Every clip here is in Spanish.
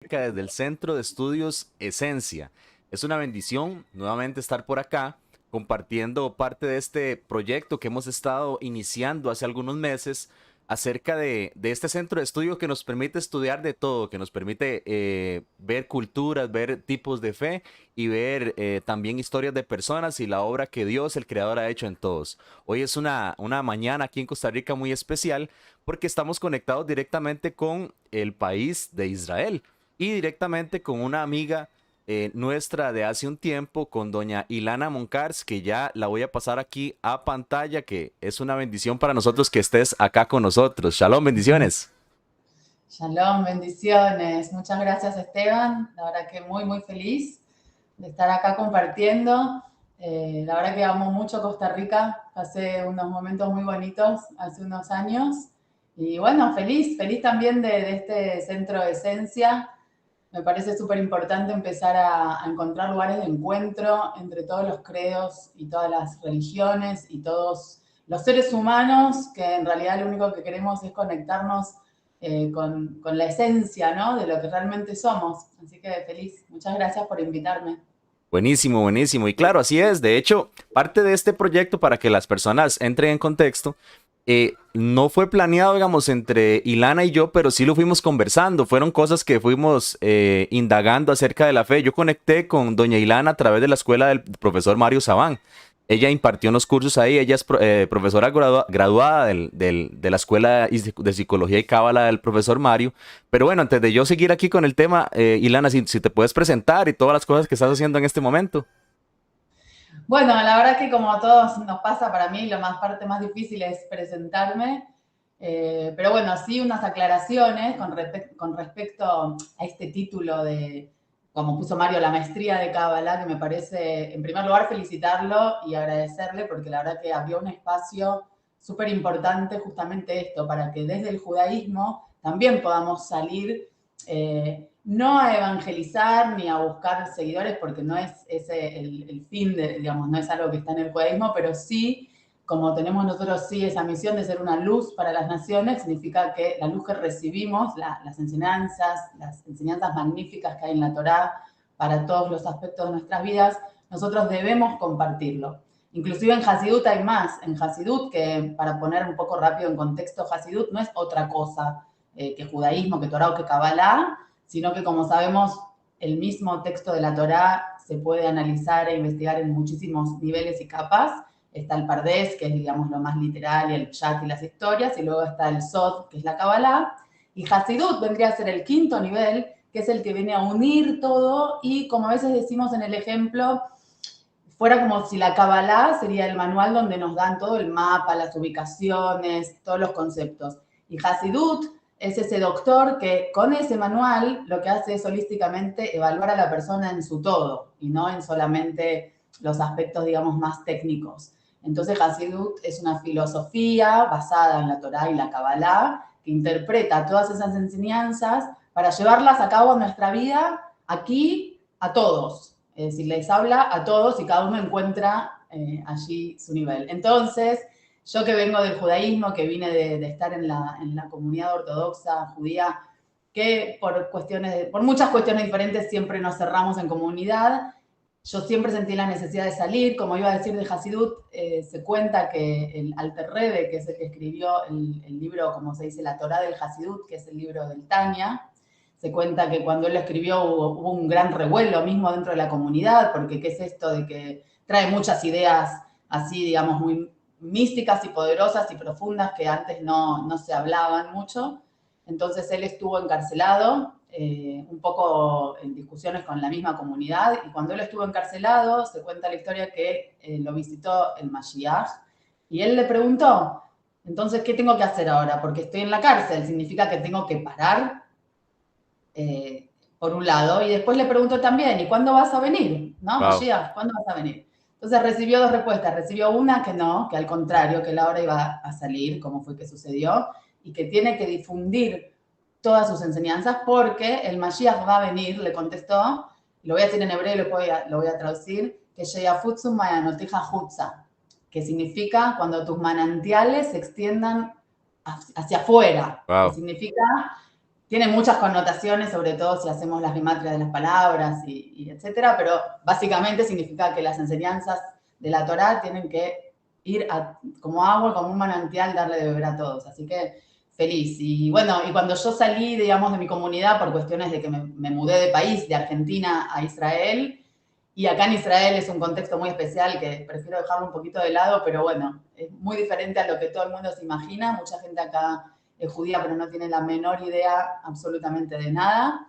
Desde el Centro de Estudios Esencia. Es una bendición nuevamente estar por acá compartiendo parte de este proyecto que hemos estado iniciando hace algunos meses acerca de este centro de estudio que nos permite estudiar de todo, que nos permite ver culturas, ver tipos de fe y ver también historias de personas y la obra que Dios, el Creador, ha hecho en todos. Hoy es una mañana aquí en Costa Rica muy especial porque estamos conectados directamente con el país de Israel y directamente con una amiga nuestra de hace un tiempo, con doña Ilana Moncars, que ya la voy a pasar aquí a pantalla, que es una bendición para nosotros que estés acá con nosotros. Shalom, bendiciones. Shalom, bendiciones. Muchas gracias, Esteban. La verdad que muy feliz de estar acá compartiendo. La verdad que amo mucho Costa Rica. Pasé unos momentos muy bonitos hace unos años. Y bueno, feliz también de este centro de esencia. Me parece súper importante empezar a encontrar lugares de encuentro entre todos los credos y todas las religiones y todos los seres humanos, que en realidad lo único que queremos es conectarnos con la esencia, ¿no? De lo que realmente somos. Así que feliz. Muchas gracias por invitarme. Buenísimo, buenísimo. Y claro, así es. De hecho, parte de este proyecto, para que las personas entren en contexto, no fue planeado, digamos, entre Ilana y yo, pero sí lo fuimos conversando. Fueron cosas que fuimos indagando acerca de la fe. Yo conecté con doña Ilana a través de la escuela del profesor Mario Sabán. Ella impartió unos cursos ahí. Ella es profesora graduada de la Escuela de Psicología y Cábala del profesor Mario. Pero bueno, antes de yo seguir aquí con el tema, Ilana, si te puedes presentar y todas las cosas que estás haciendo en este momento. Bueno, la verdad que como a todos nos pasa, para mí la parte más difícil es presentarme. Pero bueno, sí unas aclaraciones con respecto a este título de, como puso Mario, la maestría de Cábala, que me parece, en primer lugar, felicitarlo y agradecerle, porque la verdad que abrió un espacio súper importante justamente esto, para que desde el judaísmo también podamos salir, no a evangelizar ni a buscar seguidores, porque no es ese el fin, digamos, no es algo que está en el judaísmo, pero sí, como tenemos nosotros sí esa misión de ser una luz para las naciones, significa que la luz que recibimos, las enseñanzas magníficas que hay en la Torá para todos los aspectos de nuestras vidas, nosotros debemos compartirlo. Inclusive en Hasidut hay más. En Hasidut, que para poner un poco rápido en contexto, Hasidut no es otra cosa que judaísmo, que Torá o que Kabbalah, sino que como sabemos, el mismo texto de la Torá se puede analizar e investigar en muchísimos niveles y capas. Está el Pardés, que es, digamos, lo más literal, y el Pshat y las historias, y luego está el Sod, que es la Kabbalah, y Hasidut vendría a ser el quinto nivel, que es el que viene a unir todo, y como a veces decimos en el ejemplo, fuera como si la Kabbalah sería el manual donde nos dan todo el mapa, las ubicaciones, todos los conceptos. Y Hasidut es ese doctor que con ese manual lo que hace es holísticamente evaluar a la persona en su todo y no en solamente los aspectos, digamos, más técnicos. Entonces Hasidut es una filosofía basada en la Torá y la Kabbalah que interpreta todas esas enseñanzas para llevarlas a cabo en nuestra vida aquí a todos. Es decir, les habla a todos y cada uno encuentra allí su nivel. Entonces, yo que vengo del judaísmo, que vine de estar en la comunidad ortodoxa judía, que por muchas cuestiones diferentes siempre nos cerramos en comunidad, yo siempre sentí la necesidad de salir. Como iba a decir de Hasidut, se cuenta que el Alter Rebbe, que es el que escribió el libro, como se dice, la Torá del Hasidut, que es el libro del Tanya, se cuenta que cuando él lo escribió hubo un gran revuelo mismo dentro de la comunidad, porque qué es esto de que trae muchas ideas así, digamos, muy místicas y poderosas y profundas que antes no se hablaban mucho. Entonces él estuvo encarcelado, un poco en discusiones con la misma comunidad, y cuando él estuvo encarcelado se cuenta la historia que lo visitó el Mashiach, y él le preguntó, entonces, ¿qué tengo que hacer ahora? Porque estoy en la cárcel, significa que tengo que parar, por un lado, y después le preguntó también, ¿y cuándo vas a venir? ¿No, Wow. Mashiach? ¿Cuándo vas a venir? Entonces recibió dos respuestas. Recibió una que no, que al contrario, que la hora iba a salir, como fue que sucedió, y que tiene que difundir todas sus enseñanzas porque el Mashiach va a venir, le contestó, lo voy a decir en hebreo y lo voy a traducir, que Sheyafutsu Mayanoteja Hutza, que significa cuando tus manantiales se extiendan hacia afuera, que Wow. significa tiene muchas connotaciones, sobre todo si hacemos la gematria de las palabras y etcétera, pero básicamente significa que las enseñanzas de la Torá tienen que ir como agua, como un manantial, darle de beber a todos. Así que feliz. Y bueno, y cuando yo salí, digamos, de mi comunidad por cuestiones de que me mudé de país, de Argentina a Israel, y acá en Israel es un contexto muy especial que prefiero dejarlo un poquito de lado, pero bueno, es muy diferente a lo que todo el mundo se imagina. Mucha gente acá es judía, pero no tiene la menor idea absolutamente de nada.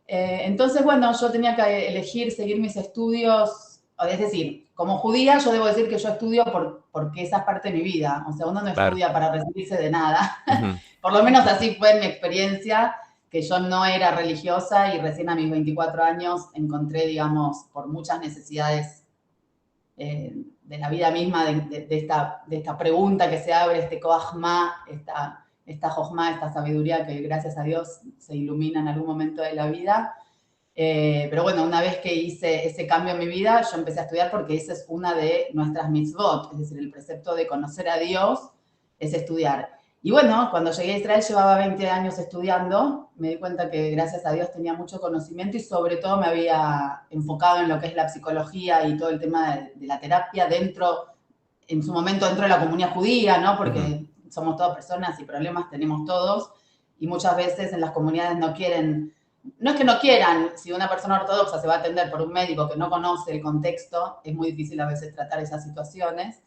Entonces, bueno, yo tenía que elegir seguir mis estudios, es decir, como judía yo debo decir que yo estudio porque esa es parte de mi vida, o sea, uno no Claro. estudia para recibirse de nada, Ujú. por lo menos así fue en mi experiencia, que yo no era religiosa y recién a mis 24 años encontré, digamos, por muchas necesidades de la vida misma, de esta pregunta que se abre, este koachma, esta jochma, esta sabiduría que gracias a Dios se ilumina en algún momento de la vida. Pero bueno, una vez que hice ese cambio en mi vida, yo empecé a estudiar porque esa es una de nuestras mitzvot, es decir, el precepto de conocer a Dios es estudiar. Y bueno, cuando llegué a Israel llevaba 20 años estudiando, me di cuenta que gracias a Dios tenía mucho conocimiento y sobre todo me había enfocado en lo que es la psicología y todo el tema de la terapia dentro, en su momento dentro de la comunidad judía, ¿no? Ujú. Porque somos todas personas y problemas tenemos todos y muchas veces en las comunidades no quieren, no es que no quieran, si una persona ortodoxa se va a atender por un médico que no conoce el contexto, es muy difícil a veces tratar esas situaciones.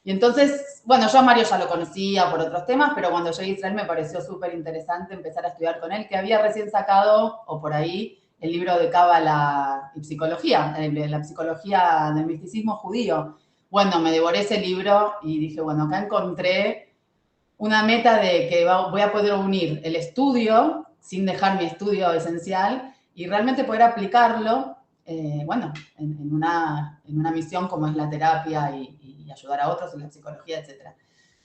Y entonces, bueno, yo a Mario ya lo conocía por otros temas, pero cuando llegué a Israel me pareció súper interesante empezar a estudiar con él, que había recién sacado, o por ahí, el libro de Cábala y Psicología, la psicología del misticismo judío. Bueno, me devoré ese libro y dije, bueno, acá encontré una meta de que voy a poder unir el estudio, sin dejar mi estudio esencial, y realmente poder aplicarlo, bueno, en una misión como es la terapia y ayudar a otros en la psicología, etc.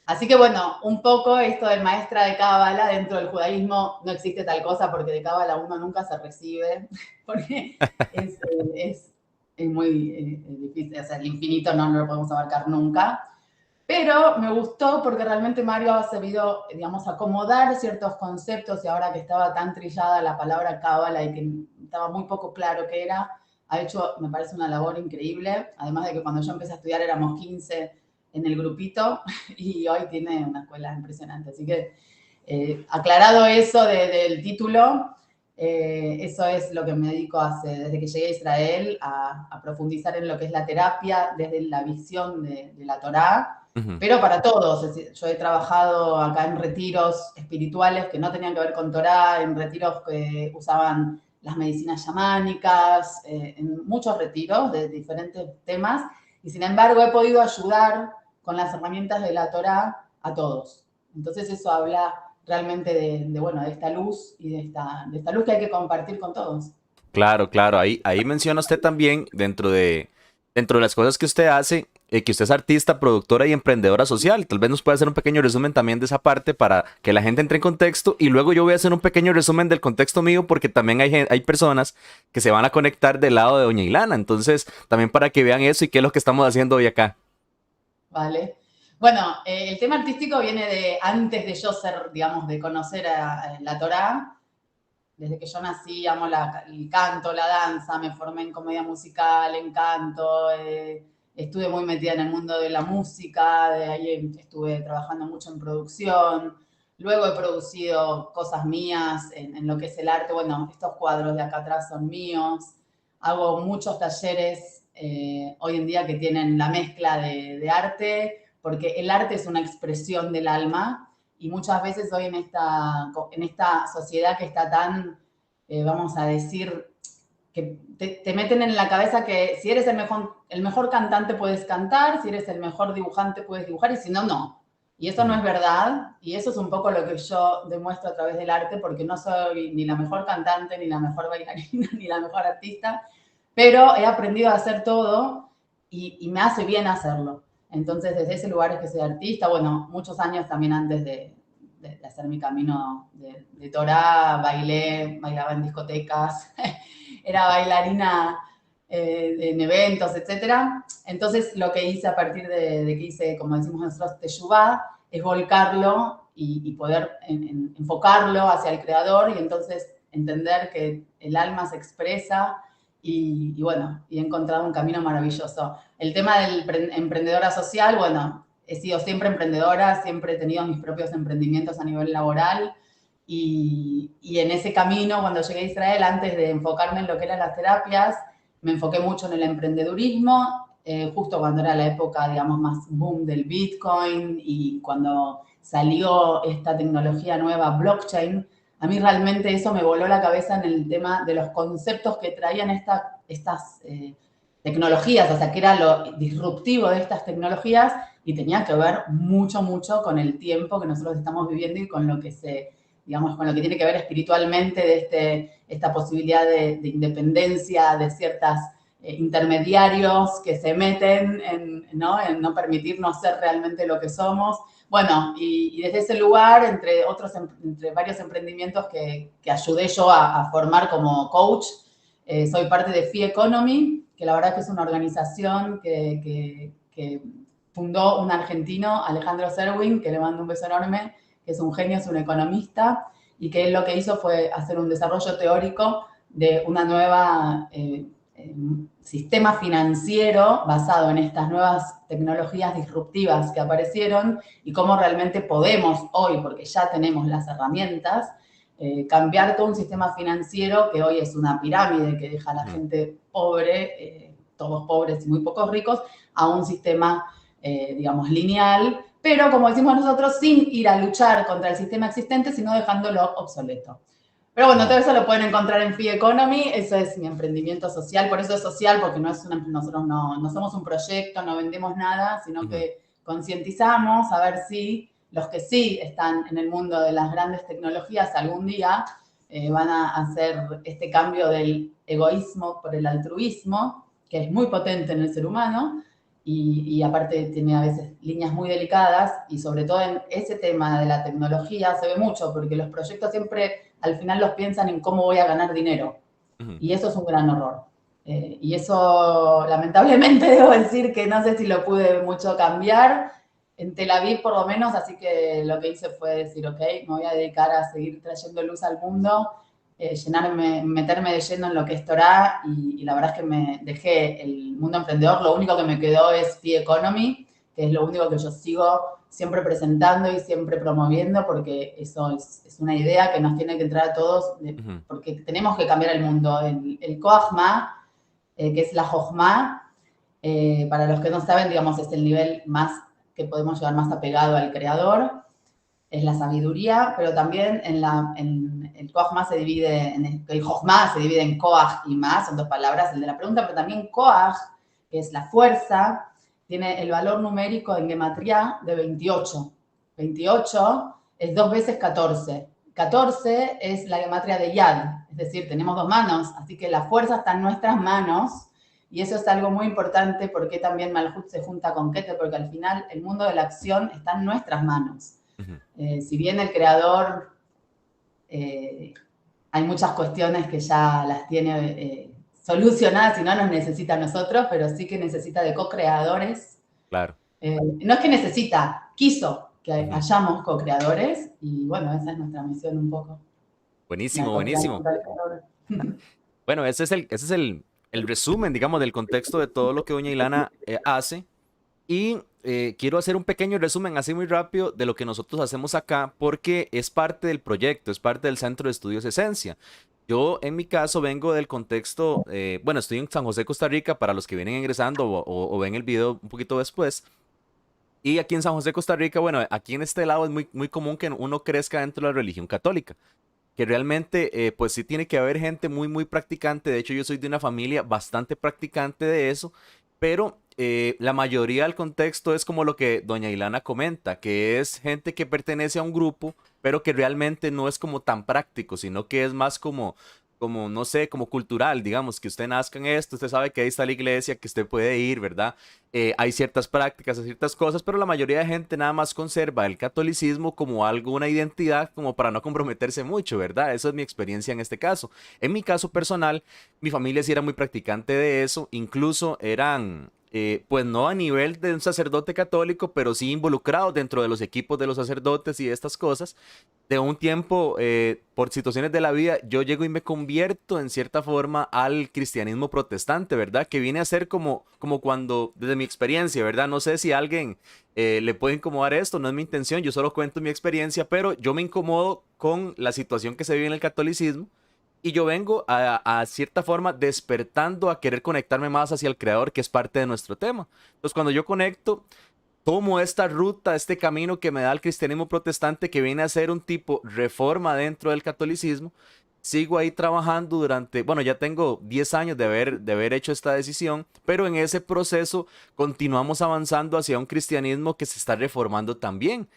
Así que bueno, un poco esto de maestra de cábala, dentro del judaísmo no existe tal cosa porque de cábala uno nunca se recibe, porque es, es muy difícil, o sea, el infinito no lo podemos abarcar nunca. Pero me gustó porque realmente Mario ha sabido, digamos, acomodar ciertos conceptos y ahora que estaba tan trillada la palabra cábala y que estaba muy poco claro qué era, ha hecho, me parece, una labor increíble. Además de que cuando yo empecé a estudiar éramos 15 en el grupito y hoy tiene una escuela impresionante. Así que, aclarado eso del título, eso es lo que me dedico desde que llegué a Israel, a profundizar en lo que es la terapia desde la visión de la Torá, Ujú. pero para todos. Es decir, yo he trabajado acá en retiros espirituales que no tenían que ver con Torá, en retiros que usaban las medicinas chamánicas, en muchos retiros de diferentes temas, y sin embargo he podido ayudar con las herramientas de la Torá a todos. Entonces eso habla realmente bueno, de esta luz y de esta luz que hay que compartir con todos. Claro, claro. Ahí menciona usted también, dentro de las cosas que usted hace, que usted es artista, productora y emprendedora social. Tal vez nos pueda hacer un pequeño resumen también de esa parte para que la gente entre en contexto. Y luego yo voy a hacer un pequeño resumen del contexto mío, porque también hay personas que se van a conectar del lado de Doña Ilana. Entonces, también para que vean eso y qué es lo que estamos haciendo hoy acá. ¿Vale? Bueno, el tema artístico viene de antes de yo ser, digamos, de conocer a la Torá. Desde que yo nací, amo el canto, la danza, me formé en comedia musical, en canto, estuve muy metida en el mundo de la música, de ahí estuve trabajando mucho en producción, luego he producido cosas mías en lo que es el arte, bueno, estos cuadros de acá atrás son míos, hago muchos talleres hoy en día que tienen la mezcla de arte, porque el arte es una expresión del alma, y muchas veces hoy en esta sociedad que está tan, vamos a decir, que te meten en la cabeza que si eres el mejor cantante puedes cantar, si eres el mejor dibujante puedes dibujar, y si no, no. Y eso no Ujú. es verdad, y eso es un poco lo que yo demuestro a través del arte, porque no soy ni la mejor cantante, ni la mejor bailarina, ni la mejor artista, pero he aprendido a hacer todo y me hace bien hacerlo. Entonces, desde ese lugar es que soy artista. Bueno, muchos años también antes de hacer mi camino de Torah, bailaba en discotecas, era bailarina en eventos, etcétera. Entonces, lo que hice a partir de que hice, como decimos nosotros, teshuvá, es volcarlo y poder enfocarlo hacia el creador y entonces entender que el alma se expresa y bueno, y he encontrado un camino maravilloso. El tema del emprendedora social, bueno, he sido siempre emprendedora, siempre he tenido mis propios emprendimientos a nivel laboral y en ese camino, cuando llegué a Israel, antes de enfocarme en lo que eran las terapias, me enfoqué mucho en el emprendedurismo, justo cuando era la época, digamos, más boom del Bitcoin y cuando salió esta tecnología nueva, blockchain, a mí realmente eso me voló la cabeza en el tema de los conceptos que traían estas tecnologías, o sea, que era lo disruptivo de estas tecnologías y tenía que ver mucho, mucho con el tiempo que nosotros estamos viviendo y con lo que digamos, con lo que tiene que ver espiritualmente de esta posibilidad de independencia de ciertos intermediarios que se meten en no permitirnos ser realmente lo que somos. Bueno, y desde ese lugar, entre varios emprendimientos que ayudé yo a formar como coach, soy parte de Fee Economy, que la verdad que es una organización que fundó un argentino, Alejandro Serwin, que le mando un beso enorme, que es un genio, es un economista, y que él lo que hizo fue hacer un desarrollo teórico de una nueva sistema financiero basado en estas nuevas tecnologías disruptivas que aparecieron y cómo realmente podemos hoy, porque ya tenemos las herramientas, cambiar todo un sistema financiero que hoy es una pirámide que deja a la gente pobre, todos pobres y muy pocos ricos, a un sistema, digamos, lineal, pero como decimos nosotros, sin ir a luchar contra el sistema existente, sino dejándolo obsoleto. Pero bueno, todo eso lo pueden encontrar en Fee Economy, eso es mi emprendimiento social, por eso es social, porque nosotros no somos un proyecto, no vendemos nada, sino que concientizamos a ver si los que sí están en el mundo de las grandes tecnologías algún día van a hacer este cambio del egoísmo por el altruismo, que es muy potente en el ser humano, y aparte tiene a veces líneas muy delicadas, y sobre todo en ese tema de la tecnología se ve mucho, porque los proyectos siempre al final los piensan en cómo voy a ganar dinero. Y eso es un gran horror. Y eso, lamentablemente, debo decir que no sé si lo pude mucho cambiar en Tel Aviv, por lo menos, así que lo que hice fue decir, ok, me voy a dedicar a seguir trayendo luz al mundo, meterme de lleno en lo que es Torah, y la verdad es que me dejé el mundo emprendedor. Lo único que me quedó es Fee Economy, que es lo único que yo sigo siempre presentando y siempre promoviendo, porque eso es una idea que nos tiene que entrar a todos, porque tenemos que cambiar el mundo. El Koachma, que es la Jochma, para los que no saben, digamos, es el nivel más que podemos llevar más apegado al creador, es la sabiduría, pero también el Koachma se divide, el Jochma se divide en Koach y Ma, son dos palabras, el de la pregunta, pero también Koach, que es la fuerza, tiene el valor numérico en gematría de 28. 28 es 2 veces 14. 14 es la gematría de Yad, es decir, tenemos dos manos, así que la fuerza está en nuestras manos, y eso es algo muy importante porque también Malhut se junta con Keter, porque al final el mundo de la acción está en nuestras manos. Si bien el creador, hay muchas cuestiones que ya las tiene solucionadas y no nos necesita a nosotros, pero sí que necesita de co-creadores. Claro. No es que necesita, quiso que hayamos co-creadores, y bueno, esa es nuestra misión un poco. Buenísimo, buenísimo. Bueno, ese es el resumen, digamos, del contexto de todo lo que doña Ilana hace. Y quiero hacer un pequeño resumen así muy rápido de lo que nosotros hacemos acá, porque es parte del proyecto, es parte del Centro de Estudios Esencia. Yo, en mi caso, vengo del contexto, bueno, estoy en San José, Costa Rica, para los que vienen ingresando o ven el video un poquito después. Y aquí en San José, Costa Rica, bueno, aquí en este lado es muy, muy común que uno crezca dentro de la religión católica, que realmente, pues sí tiene que haber gente muy, muy practicante. De hecho, yo soy de una familia bastante practicante de eso, pero la mayoría del contexto es como lo que doña Ilana comenta, que es gente que pertenece a un grupo, pero que realmente no es como tan práctico, sino que es más como no sé, como cultural, digamos, que usted nazca en esto, usted sabe que ahí está la iglesia, que usted puede ir, ¿verdad? Hay ciertas prácticas, hay ciertas cosas, pero la mayoría de gente nada más conserva el catolicismo como algo, una identidad, como para no comprometerse mucho, ¿verdad? Esa es mi experiencia en este caso. En mi caso personal, mi familia sí era muy practicante de eso, incluso eran pues no a nivel de un sacerdote católico, pero sí involucrados dentro de los equipos de los sacerdotes y de estas cosas. De un tiempo, por situaciones de la vida, yo llego y me convierto en cierta forma al cristianismo protestante, ¿verdad? Que viene a ser como cuando, desde mi experiencia, ¿verdad? No sé si a alguien le puede incomodar esto, no es mi intención, yo solo cuento mi experiencia, pero yo me incomodo con la situación que se vive en el catolicismo y yo vengo a cierta forma despertando a querer conectarme más hacia el creador, que es parte de nuestro tema. Entonces, cuando yo conecto, tomo esta ruta, este camino que me da el cristianismo protestante, que viene a ser un tipo reforma dentro del catolicismo. Sigo ahí trabajando durante, bueno, ya tengo 10 años de haber hecho esta decisión, pero en ese proceso continuamos avanzando hacia un cristianismo que se está reformando también.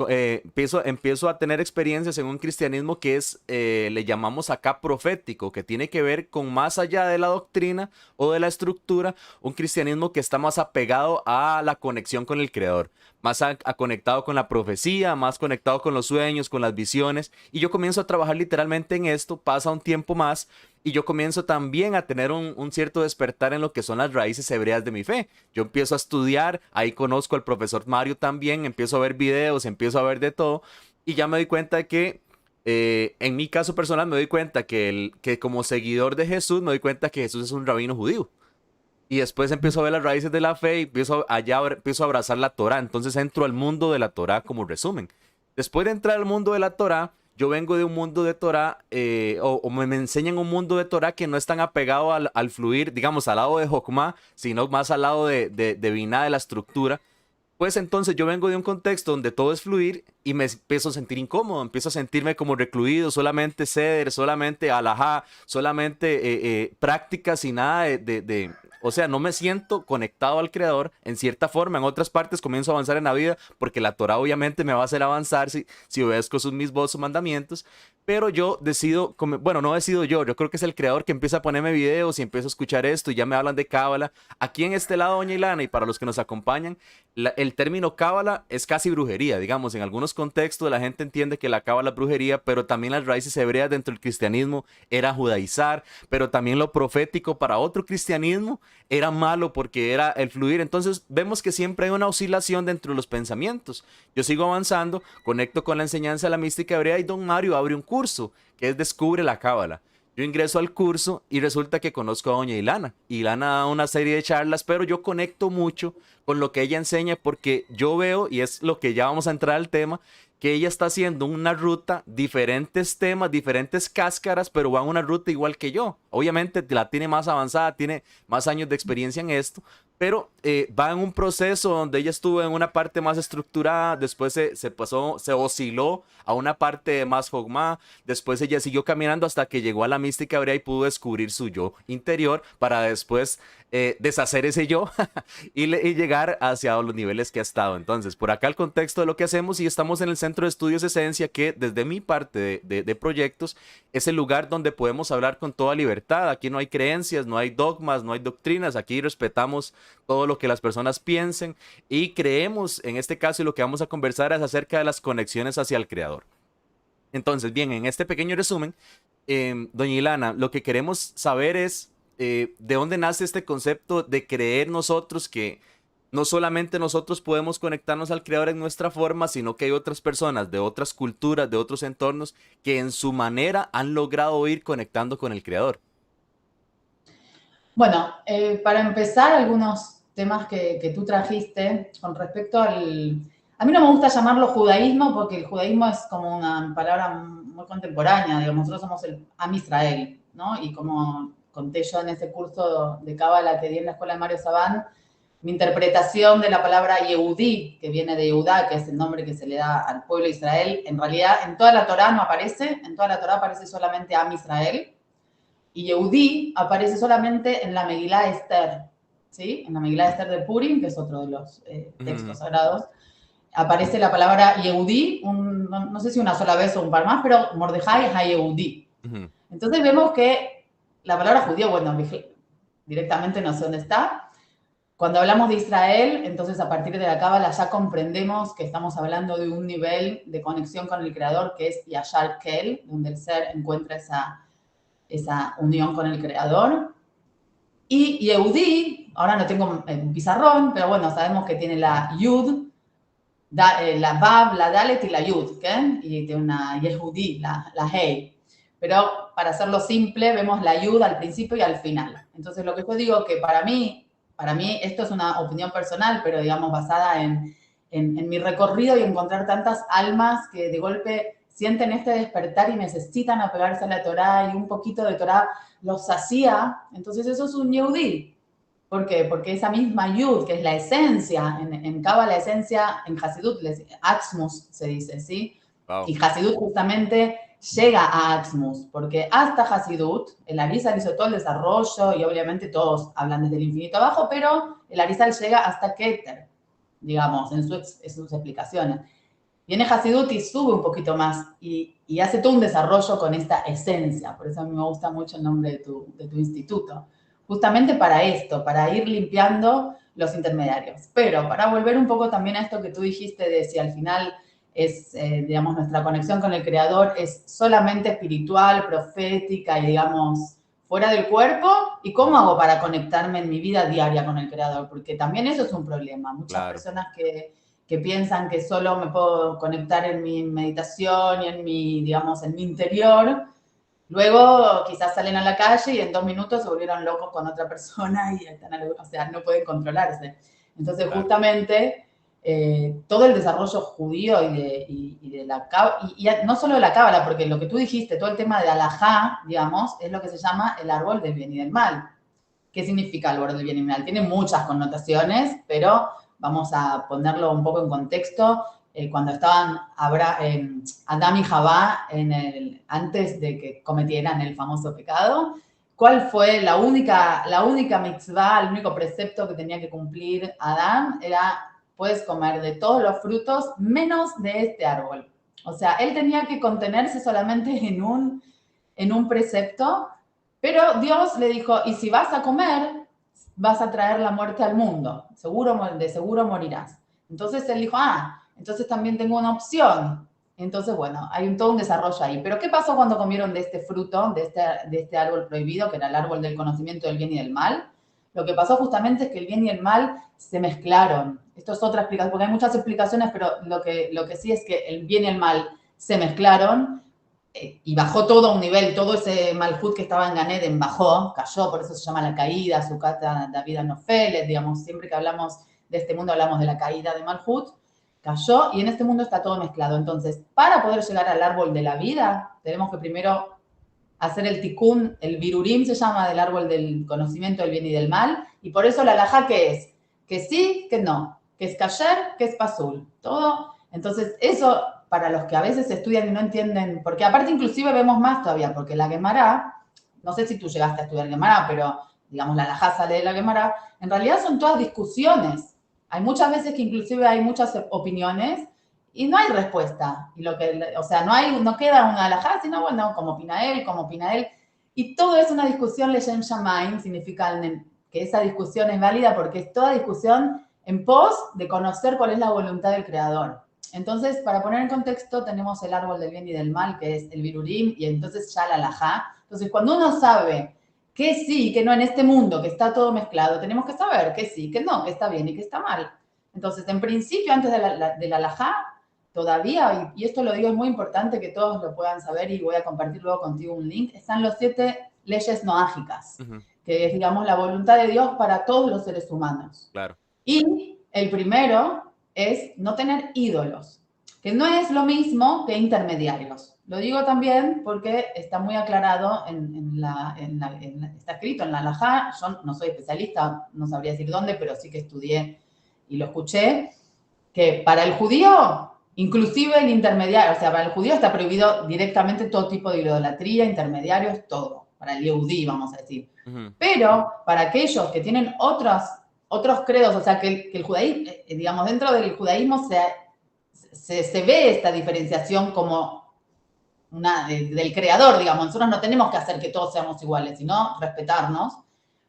Empiezo a tener experiencias en un cristianismo que es, le llamamos acá profético, que tiene que ver con más allá de la doctrina o de la estructura, un cristianismo que está más apegado a la conexión con el Creador, más conectado con la profecía, más conectado con los sueños, con las visiones. Y yo comienzo a trabajar literalmente en esto, pasa un tiempo más y yo comienzo también a tener un cierto despertar en lo que son las raíces hebreas de mi fe. Yo empiezo a estudiar, ahí conozco al profesor Mario también, empiezo a ver videos, empiezo a ver de todo y ya me doy cuenta de que en mi caso personal me doy cuenta que como seguidor de Jesús me doy cuenta que Jesús es un rabino judío. Y después empiezo a ver las raíces de la fe y empiezo a abrazar la Torá. Entonces entro al mundo de la Torá como resumen. Después de entrar al mundo de la Torá, yo vengo de un mundo de Torá, o me enseñan un mundo de Torá que no es tan apegado al fluir, digamos, al lado de Jokmah, sino más al lado de Binah, de la estructura. Pues entonces yo vengo de un contexto donde todo es fluir y me empiezo a sentir incómodo, empiezo a sentirme como recluido, solamente ceder, solamente alajá, solamente prácticas y nada o sea, no me siento conectado al creador en cierta forma. En otras partes comienzo a avanzar en la vida porque la Torah obviamente me va a hacer avanzar si obedezco sus mismos mandamientos. Pero yo decido, bueno, no decido yo creo que es el creador que empieza a ponerme videos y empiezo a escuchar esto y ya me hablan de Cábala. Aquí en este lado, doña Ilana, y para los que nos acompañan, el término cábala es casi brujería, digamos, en algunos contextos la gente entiende que la cábala es brujería, pero también las raíces hebreas dentro del cristianismo era judaizar, pero también lo profético para otro cristianismo era malo porque era el fluir. Entonces vemos que siempre hay una oscilación dentro de los pensamientos. Yo sigo avanzando, conecto con la enseñanza de la mística hebrea y don Mario abre un curso que es Descubre la Cábala. Yo ingreso al curso y resulta que conozco a doña Ilana. Ilana da una serie de charlas, pero yo conecto mucho con lo que ella enseña porque yo veo, y es lo que ya vamos a entrar al tema, que ella está haciendo una ruta, diferentes temas, diferentes cáscaras, pero va en una ruta igual que yo. Obviamente la tiene más avanzada, tiene más años de experiencia en esto, pero va en un proceso donde ella estuvo en una parte más estructurada, después se pasó, se osciló a una parte más Jogma, después ella siguió caminando hasta que llegó a la mística hebrea y pudo descubrir su yo interior para después deshacer ese yo y llegar hacia los niveles que ha estado. Entonces, por acá el contexto de lo que hacemos y estamos en el Centro de Estudios Esencia, que desde mi parte de proyectos es el lugar donde podemos hablar con toda libertad. Aquí no hay creencias, no hay dogmas, no hay doctrinas, aquí respetamos todo lo que las personas piensen y creemos, en este caso, y lo que vamos a conversar es acerca de las conexiones hacia el creador. Entonces, bien, en este pequeño resumen, doña Ilana, lo que queremos saber es de dónde nace este concepto de creer nosotros que no solamente nosotros podemos conectarnos al creador en nuestra forma, sino que hay otras personas de otras culturas, de otros entornos, que en su manera han logrado ir conectando con el creador. Bueno, para empezar, algunos temas que tú trajiste con respecto al... A mí no me gusta llamarlo judaísmo porque el judaísmo es como una palabra muy contemporánea, digamos, nosotros somos el Am Israel, ¿no? Y como conté yo en ese curso de Cábala que di en la escuela de Mario Sabán, mi interpretación de la palabra Yehudí, que viene de Yehudá, que es el nombre que se le da al pueblo de Israel, en realidad en toda la Torá no aparece, en toda la Torá aparece solamente Am Israel, y Yehudí aparece solamente en la Megilá Esther, ¿sí? En la Megilá Esther de Purim, que es otro de los textos sagrados, aparece la palabra Yehudí, no sé si una sola vez o un par más, pero Mordejai es Yehudí. Entonces vemos que la palabra judío, bueno, directamente no sé dónde está. Cuando hablamos de Israel, entonces a partir de la Cábala ya comprendemos que estamos hablando de un nivel de conexión con el Creador que es Yashar Kel, donde el ser encuentra esa unión con el Creador. Y Yehudí, ahora no tengo un pizarrón, pero bueno, sabemos que tiene la Yud, la Vav, la Dalet y la Yud, ¿qué? Y tiene una Yehudi, la Hey. Pero para hacerlo simple, vemos la Yud al principio y al final. Entonces, lo que yo digo que para mí esto es una opinión personal, pero digamos basada en mi recorrido y encontrar tantas almas que de golpe sienten este despertar y necesitan apegarse a la Torá y un poquito de Torá los sacía. Entonces, eso es un Yehudi. ¿Por qué? Porque esa misma Yud, que es la esencia, en Kabbalah la esencia, en Hasidut, Atzmus se dice, ¿sí? Wow. Y Hasidut justamente llega a Atzmus, porque hasta Hasidut, el Arizal hizo todo el desarrollo y obviamente todos hablan desde el infinito abajo, pero el Arizal llega hasta Keter, digamos, en sus explicaciones. Viene Hasidut y sube un poquito más y hace todo un desarrollo con esta esencia. Por eso a mí me gusta mucho el nombre de tu instituto. Justamente para esto, para ir limpiando los intermediarios. Pero para volver un poco también a esto que tú dijiste de si al final es, digamos, nuestra conexión con el Creador es solamente espiritual, profética y, digamos, fuera del cuerpo, ¿y cómo hago para conectarme en mi vida diaria con el Creador? Porque también eso es un problema. Muchas Claro. personas que piensan que solo me puedo conectar en mi meditación y en mi, digamos, en mi interior, luego quizás salen a la calle y en 2 minutos se volvieron locos con otra persona y están, o sea, no pueden controlarse. Entonces, Claro. justamente, todo el desarrollo judío y de la cábala, y no solo de la cábala, porque lo que tú dijiste, todo el tema de alajá, digamos, es lo que se llama el árbol del bien y del mal. ¿Qué significa el árbol del bien y del mal? Tiene muchas connotaciones, pero vamos a ponerlo un poco en contexto. Cuando estaban Adán y Jabá antes de que cometieran el famoso pecado, ¿cuál fue la única mitzvah, el único precepto que tenía que cumplir Adán? Era, puedes comer de todos los frutos menos de este árbol. O sea, él tenía que contenerse solamente en un precepto, pero Dios le dijo, y si vas a comer, vas a traer la muerte al mundo, de seguro morirás. Entonces él dijo, entonces también tengo una opción. Entonces, bueno, hay todo un desarrollo ahí. Pero ¿qué pasó cuando comieron de este fruto, de este árbol prohibido, que era el árbol del conocimiento del bien y del mal? Lo que pasó justamente es que el bien y el mal se mezclaron. Esto es otra explicación, porque hay muchas explicaciones, pero lo que sí es que el bien y el mal se mezclaron y bajó todo a un nivel, todo ese Malhut que estaba en Ganeden bajó, cayó, por eso se llama la caída, Sukata David Anofeles, digamos, siempre que hablamos de este mundo hablamos de la caída de Malhut, cayó y en este mundo está todo mezclado. Entonces, para poder llegar al árbol de la vida, tenemos que primero hacer el tikkun, el virurim se llama, del árbol del conocimiento del bien y del mal, y por eso la alajá, ¿qué es? Que sí, que no, que es kasher, que es pasul, todo. Entonces, eso para los que a veces estudian y no entienden, porque aparte inclusive vemos más todavía, porque la Gemara, no sé si tú llegaste a estudiar Gemara, pero digamos la alajá sale de la Gemara, en realidad son todas discusiones. Hay muchas veces que inclusive hay muchas opiniones y no hay respuesta. Y o sea, no queda una alajá, sino bueno, como opina él. Y todo es una discusión Leshem Shamaim, significa que esa discusión es válida porque es toda discusión en pos de conocer cuál es la voluntad del Creador. Entonces, para poner en contexto, tenemos el árbol del bien y del mal, que es el virurim, y entonces ya la alajá. Entonces, cuando uno sabe que sí y que no en este mundo, que está todo mezclado, tenemos que saber que sí, que no, que está bien y que está mal. Entonces, en principio, antes de la alajá, todavía, y esto lo digo, es muy importante que todos lo puedan saber y voy a compartir luego contigo un link, están los 7 leyes noágicas, que es, digamos, la voluntad de Dios para todos los seres humanos. Claro. Y el primero es no tener ídolos, que no es lo mismo que intermediarios. Lo digo también porque está muy aclarado, está escrito en la halajá. Yo no soy especialista, no sabría decir dónde, pero sí que estudié y lo escuché, que para el judío, inclusive el intermediario, o sea, para el judío está prohibido directamente todo tipo de idolatría, intermediarios, todo, para el yehudí, vamos a decir. Pero para aquellos que tienen otros credos, o sea, que el judaísmo, digamos, dentro del judaísmo se ve esta diferenciación como del creador, digamos. Nosotros no tenemos que hacer que todos seamos iguales, sino respetarnos.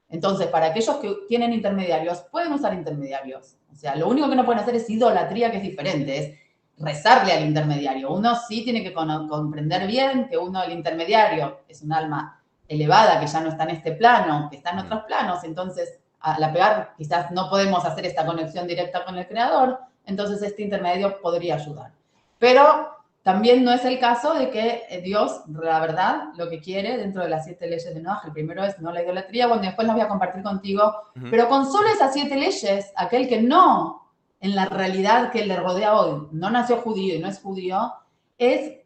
Entonces, para aquellos que tienen intermediarios, pueden usar intermediarios. O sea, lo único que no pueden hacer es idolatría, que es diferente, es rezarle al intermediario. Uno sí tiene que comprender bien que el intermediario, es un alma elevada, que ya no está en este plano, que está en otros planos. Entonces, al apegar, quizás no podemos hacer esta conexión directa con el creador, entonces este intermedio podría ayudar. Pero también no es el caso de que Dios, la verdad, lo que quiere dentro de las 7 leyes de Noah, el primero es no la idolatría, bueno, después las voy a compartir contigo, pero con solo esas 7 leyes, aquel que no, en la realidad que le rodea hoy, no nació judío y no es judío, es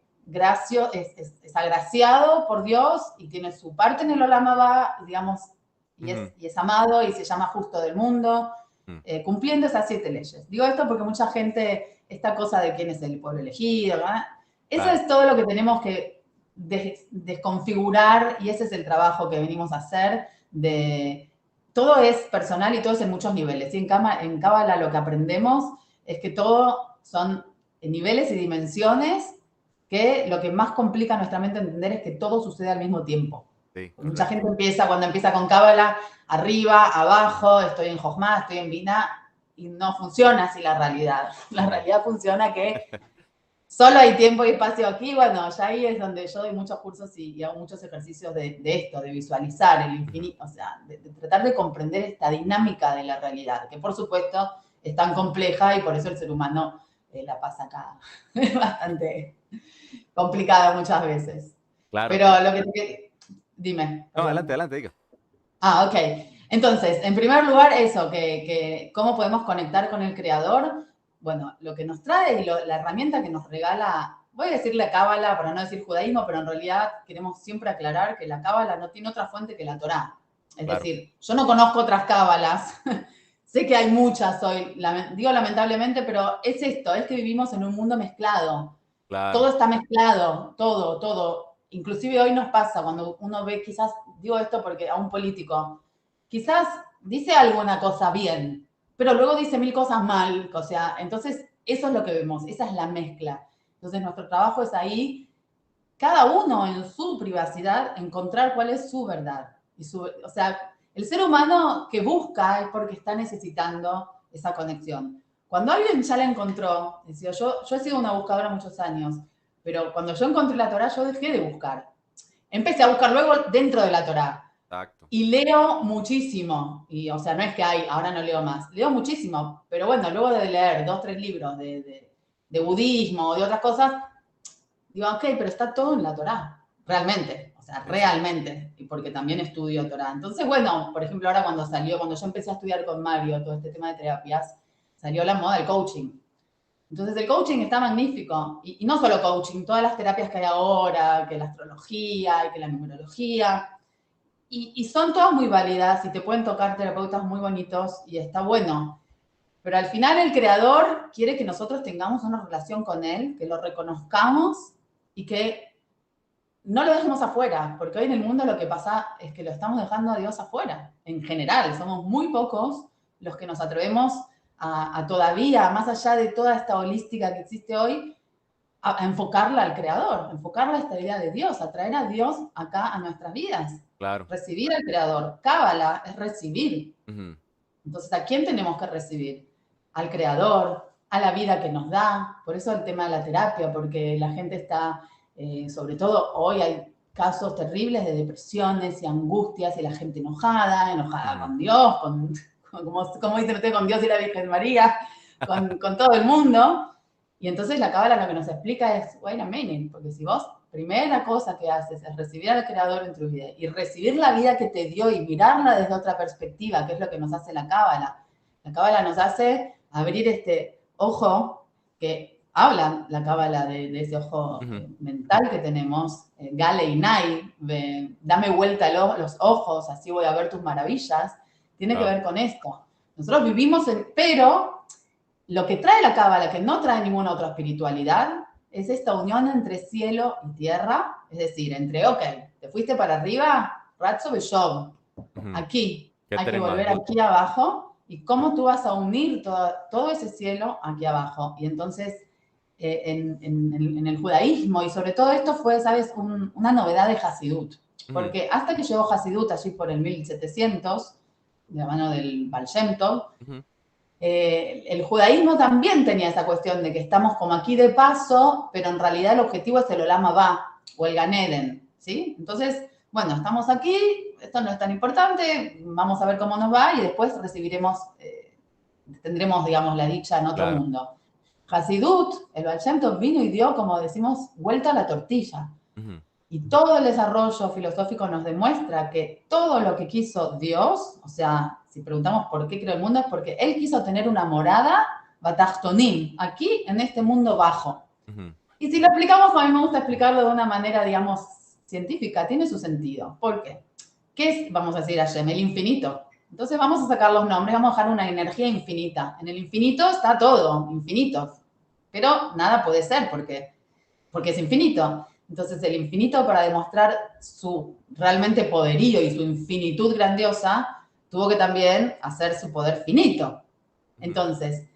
agraciado por Dios y tiene su parte en el Olam Abba, digamos, y es amado y se llama justo del mundo, cumpliendo esas 7 leyes. Digo esto porque mucha gente, esta cosa de quién es el pueblo elegido, ¿verdad? Eso es todo lo que tenemos que desconfigurar y ese es el trabajo que venimos a hacer. Todo es personal y todo es en muchos niveles. Y en Cábala lo que aprendemos es que todo son niveles y dimensiones que lo que más complica a nuestra mente entender es que todo sucede al mismo tiempo. Sí, mucha gente cuando empieza con Cábala, arriba, abajo, estoy en Jochma, estoy en Binah, y no funciona así la realidad. La realidad funciona que solo hay tiempo y espacio aquí. Bueno, ya ahí es donde yo doy muchos cursos y hago muchos ejercicios de esto, de visualizar el infinito, o sea, de tratar de comprender esta dinámica de la realidad, que por supuesto es tan compleja y por eso el ser humano la pasa acá. Es bastante complicada muchas veces. Claro. Pero lo que... Dime. No, adelante, diga. Ok. Entonces, en primer lugar, eso, que cómo podemos conectar con el creador. Bueno, lo que nos trae y la herramienta que nos regala, voy a decirle Cábala para no decir judaísmo, pero en realidad queremos siempre aclarar que la Cábala no tiene otra fuente que la Torá. Es decir, yo no conozco otras Cábalas. Sé que hay muchas hoy, digo lamentablemente, pero es esto, es que vivimos en un mundo mezclado. Claro. Todo está mezclado, todo. Inclusive hoy nos pasa cuando uno ve, quizás, digo esto porque a un político, quizás dice alguna cosa bien, pero luego dice 1000 cosas mal, o sea, entonces eso es lo que vemos, esa es la mezcla. Entonces nuestro trabajo es ahí, cada uno en su privacidad, encontrar cuál es su verdad. O sea, el ser humano que busca es porque está necesitando esa conexión. Cuando alguien ya la encontró, decía, yo he sido una buscadora muchos años, pero cuando yo encontré la Torá, yo dejé de buscar. Empecé a buscar luego dentro de la Torá. Exacto. Y leo muchísimo. Y, o sea, no es que ahora no leo más. Leo muchísimo. Pero bueno, luego de leer 2, 3 libros de budismo o de otras cosas, digo, ok, pero está todo en la Torá. Realmente. O sea, realmente. Y porque también estudio Torá. Entonces, bueno, por ejemplo, ahora cuando yo empecé a estudiar con Mario todo este tema de terapias, salió la moda del coaching. Entonces el coaching está magnífico. Y no solo coaching, todas las terapias que hay ahora, que la astrología y que la numerología. Y son todas muy válidas y te pueden tocar terapeutas muy bonitos y está bueno. Pero al final el creador quiere que nosotros tengamos una relación con él, que lo reconozcamos y que no lo dejemos afuera. Porque hoy en el mundo lo que pasa es que lo estamos dejando a Dios afuera. En general, somos muy pocos los que nos atrevemos a todavía, más allá de toda esta holística que existe hoy, a enfocarla al creador, enfocarla a esta idea de Dios, a traer a Dios acá a nuestras vidas. Claro. Recibir al creador. Cábala es recibir. Entonces, ¿a quién tenemos que recibir? Al creador, a la vida que nos da. Por eso el tema de la terapia, porque la gente está, sobre todo hoy hay casos terribles de depresiones y angustias y la gente enojada con Dios, como dicen ustedes, con Dios y la Virgen María, con todo el mundo. Y entonces la Cábala lo que nos explica es, wait a minute, porque si vos, primera cosa que haces es recibir al Creador en tu vida y recibir la vida que te dio y mirarla desde otra perspectiva, que es lo que nos hace la Cábala. La Cábala nos hace abrir este ojo que habla la Cábala de ese ojo mental que tenemos, Gale y Nai, dame vuelta los ojos, así voy a ver tus maravillas, tiene que ver con esto. Nosotros vivimos pero lo que trae la Cábala, que no trae ninguna otra espiritualidad, es esta unión entre cielo y tierra, es decir, entre, ok, te fuiste para arriba, Ratzo Beshov, aquí, hay que volver aquí abajo, y cómo tú vas a unir todo ese cielo aquí abajo. Y entonces, en el judaísmo, y sobre todo esto fue, ¿sabes?, una novedad de Hasidut, porque hasta que llegó Hasidut allí por el 1700, de la mano del Baal Shem Tov, el judaísmo también tenía esa cuestión de que estamos como aquí de paso, pero en realidad el objetivo es el Olam Abba o el Gan Eden, ¿sí? Entonces, bueno, estamos aquí, esto no es tan importante, vamos a ver cómo nos va y después recibiremos, tendremos, digamos, la dicha en otro Claro. mundo. Hasidut, el Baal Shem Tov vino y dio, como decimos, vuelta a la tortilla. Ujú, Y todo el desarrollo filosófico nos demuestra que todo lo que quiso Dios, o sea, si preguntamos por qué creó el mundo, es porque Él quiso tener una morada, Batachtonim, aquí en este mundo bajo. ujú, Y si lo explicamos, a mí me gusta explicarlo de una manera, digamos, científica, tiene su sentido. ¿Por qué? ¿Qué es, vamos a decir, Hashem? El infinito. Entonces vamos a sacar los nombres, vamos a dejar una energía infinita. En el infinito está todo, infinito. Pero nada puede ser porque es infinito. Entonces el infinito, para demostrar su realmente poderío y su infinitud grandiosa, tuvo que también hacer su poder finito. ujú, Entonces,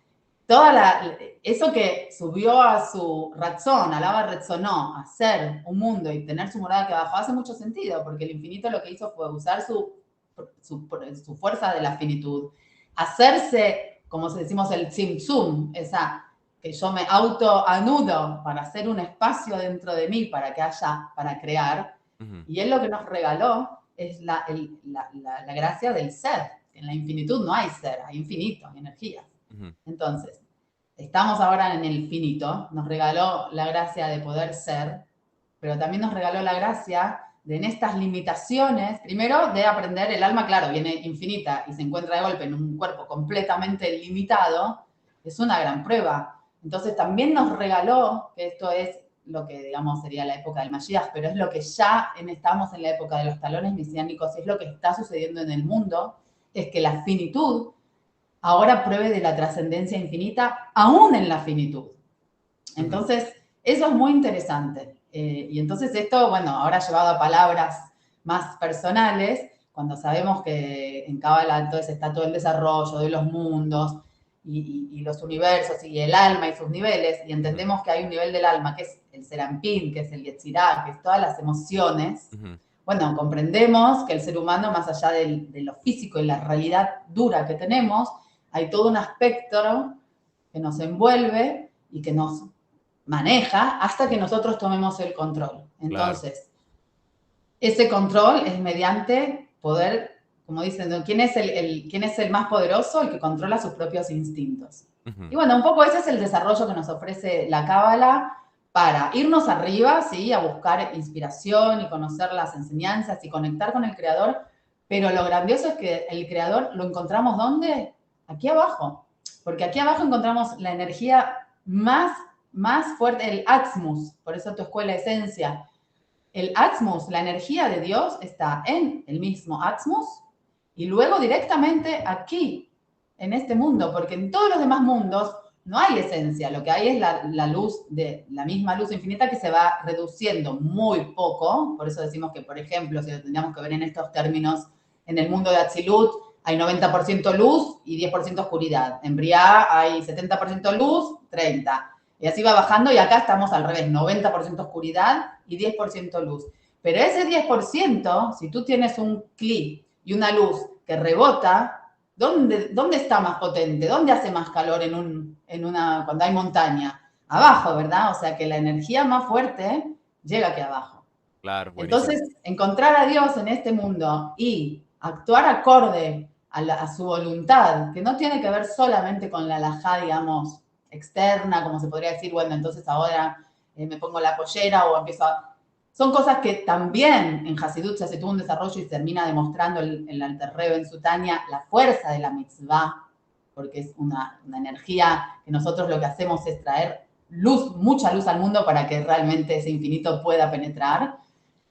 eso que subió a su razón, alaba razonó, hacer un mundo y tener su morada que abajo, hace mucho sentido, porque el infinito lo que hizo fue usar su fuerza de la finitud, hacerse, como decimos, el tzimtzum, esa que yo me autoanudo para hacer un espacio dentro de mí para que haya, para crear, ujú, y él lo que nos regaló es la gracia del ser. En la infinitud no hay ser, hay infinito, hay energía. ujú. Entonces, estamos ahora en el finito, nos regaló la gracia de poder ser, pero también nos regaló la gracia de en estas limitaciones, primero de aprender, el alma, claro, viene infinita y se encuentra de golpe en un cuerpo completamente limitado, es una gran prueba. Entonces también nos regaló, que esto es lo que digamos sería la época del Mashiach, pero es lo que ya estamos en la época de los talones mesiánicos, es lo que está sucediendo en el mundo, es que la finitud ahora pruebe de la trascendencia infinita, aún en la finitud. Ujú, Entonces, eso es muy interesante. Y entonces esto, bueno, ahora llevado a palabras más personales, cuando sabemos que en Cábala entonces está todo el desarrollo de los mundos y los universos y el alma y sus niveles, y ujú, entendemos que hay un nivel del alma que es el Serampín, que es el Yetzirah, que es todas las emociones, ujú. bueno, comprendemos que el ser humano, más allá de lo físico y la realidad dura que tenemos, hay todo un aspecto que nos envuelve y que nos maneja hasta que nosotros tomemos el control. Claro. Entonces, ese control es mediante poder, como dicen, ¿no? ¿Quién es el más poderoso? El que controla sus propios instintos. Y Ujú, bueno, un poco ese es el desarrollo que nos ofrece la Cábala para irnos arriba, ¿sí? A buscar inspiración y conocer las enseñanzas y conectar con el Creador. Pero lo grandioso es que el Creador lo encontramos ¿dónde? Aquí abajo. Porque aquí abajo encontramos la energía más fuerte, el Atmos, por eso tu escuela esencia, el Atmos, la energía de Dios está en el mismo Atmos y luego directamente aquí, en este mundo, porque en todos los demás mundos no hay esencia, lo que hay es la luz de la misma luz infinita que se va reduciendo muy poco, por eso decimos que, por ejemplo, si lo tendríamos que ver en estos términos, en el mundo de Atzilut hay 90% luz y 10% oscuridad, en Briah hay 70% luz, 30%. Y así va bajando y acá estamos al revés, 90% oscuridad y 10% luz. Pero ese 10%, si tú tienes un clic y una luz que rebota, ¿dónde está más potente? ¿Dónde hace más calor cuando hay montaña? Abajo, ¿verdad? O sea que la energía más fuerte llega aquí abajo. claro, buenísimo. Entonces, encontrar a Dios en este mundo y actuar acorde a su voluntad, que no tiene que ver solamente con la alajá, digamos, externa, como se podría decir, bueno, entonces ahora me pongo la pollera o empiezo a... Son cosas que también en Hasidut se hace todo un desarrollo y se termina demostrando el Alter Rebbe en su Tania la fuerza de la mitzvah, porque es una energía que nosotros lo que hacemos es traer luz, mucha luz al mundo para que realmente ese infinito pueda penetrar.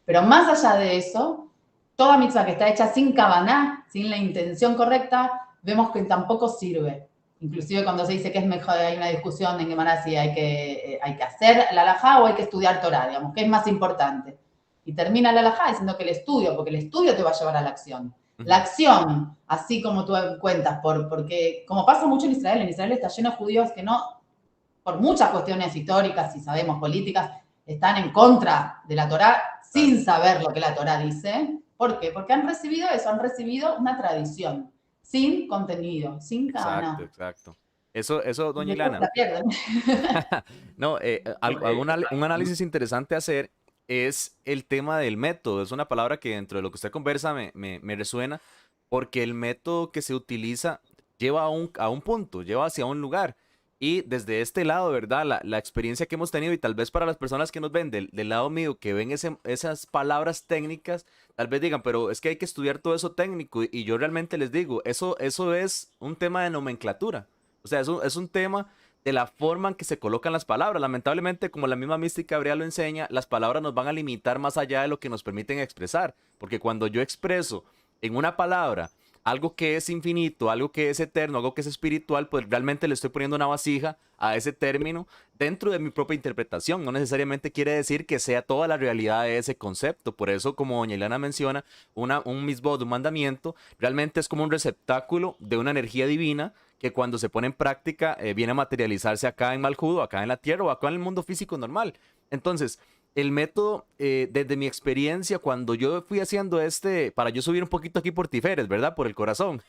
Pero más allá de eso, toda mitzvah que está hecha sin kavaná, sin la intención correcta, vemos que tampoco sirve. Inclusive cuando se dice que es mejor, hay una discusión en Gemara si hay que hacer la alajá o hay que estudiar Torah, digamos, ¿qué es más importante? Y termina la alajá diciendo que el estudio, porque el estudio te va a llevar a la acción. La Ujú, acción, así como tú cuentas, porque como pasa mucho en Israel está lleno de judíos que no, por muchas cuestiones históricas y sabemos políticas, están en contra de la Torá claro. sin saber lo que la Torá dice. ¿Por qué? Porque han recibido eso, han recibido una tradición, sin contenido, sin Exacto, cabana. exacto. Eso, Y doña después Ilana. la pierden. No, un análisis interesante a hacer es el tema del método. Es una palabra que dentro de lo que usted conversa me resuena, porque el método que se utiliza lleva a un punto, lleva hacia un lugar. Y desde este lado, ¿verdad? La experiencia que hemos tenido y tal vez para las personas que nos ven del lado mío, que ven esas palabras técnicas, tal vez digan, pero es que hay que estudiar todo eso técnico. Y yo realmente les digo, eso es un tema de nomenclatura. O sea, es un tema de la forma en que se colocan las palabras. Lamentablemente, como la misma mística hebrea lo enseña, las palabras nos van a limitar más allá de lo que nos permiten expresar. Porque cuando yo expreso en una palabra algo que es infinito, algo que es eterno, algo que es espiritual, pues realmente le estoy poniendo una vasija a ese término dentro de mi propia interpretación. No necesariamente quiere decir que sea toda la realidad de ese concepto. Por eso, como doña Ileana menciona, un misbod, un mandamiento, realmente es como un receptáculo de una energía divina que cuando se pone en práctica viene a materializarse acá en Malkudo, acá en la Tierra o acá en el mundo físico normal. Entonces, el método, desde mi experiencia, cuando yo fui haciendo para yo subir un poquito aquí por Tiferes, ¿verdad? Por el corazón.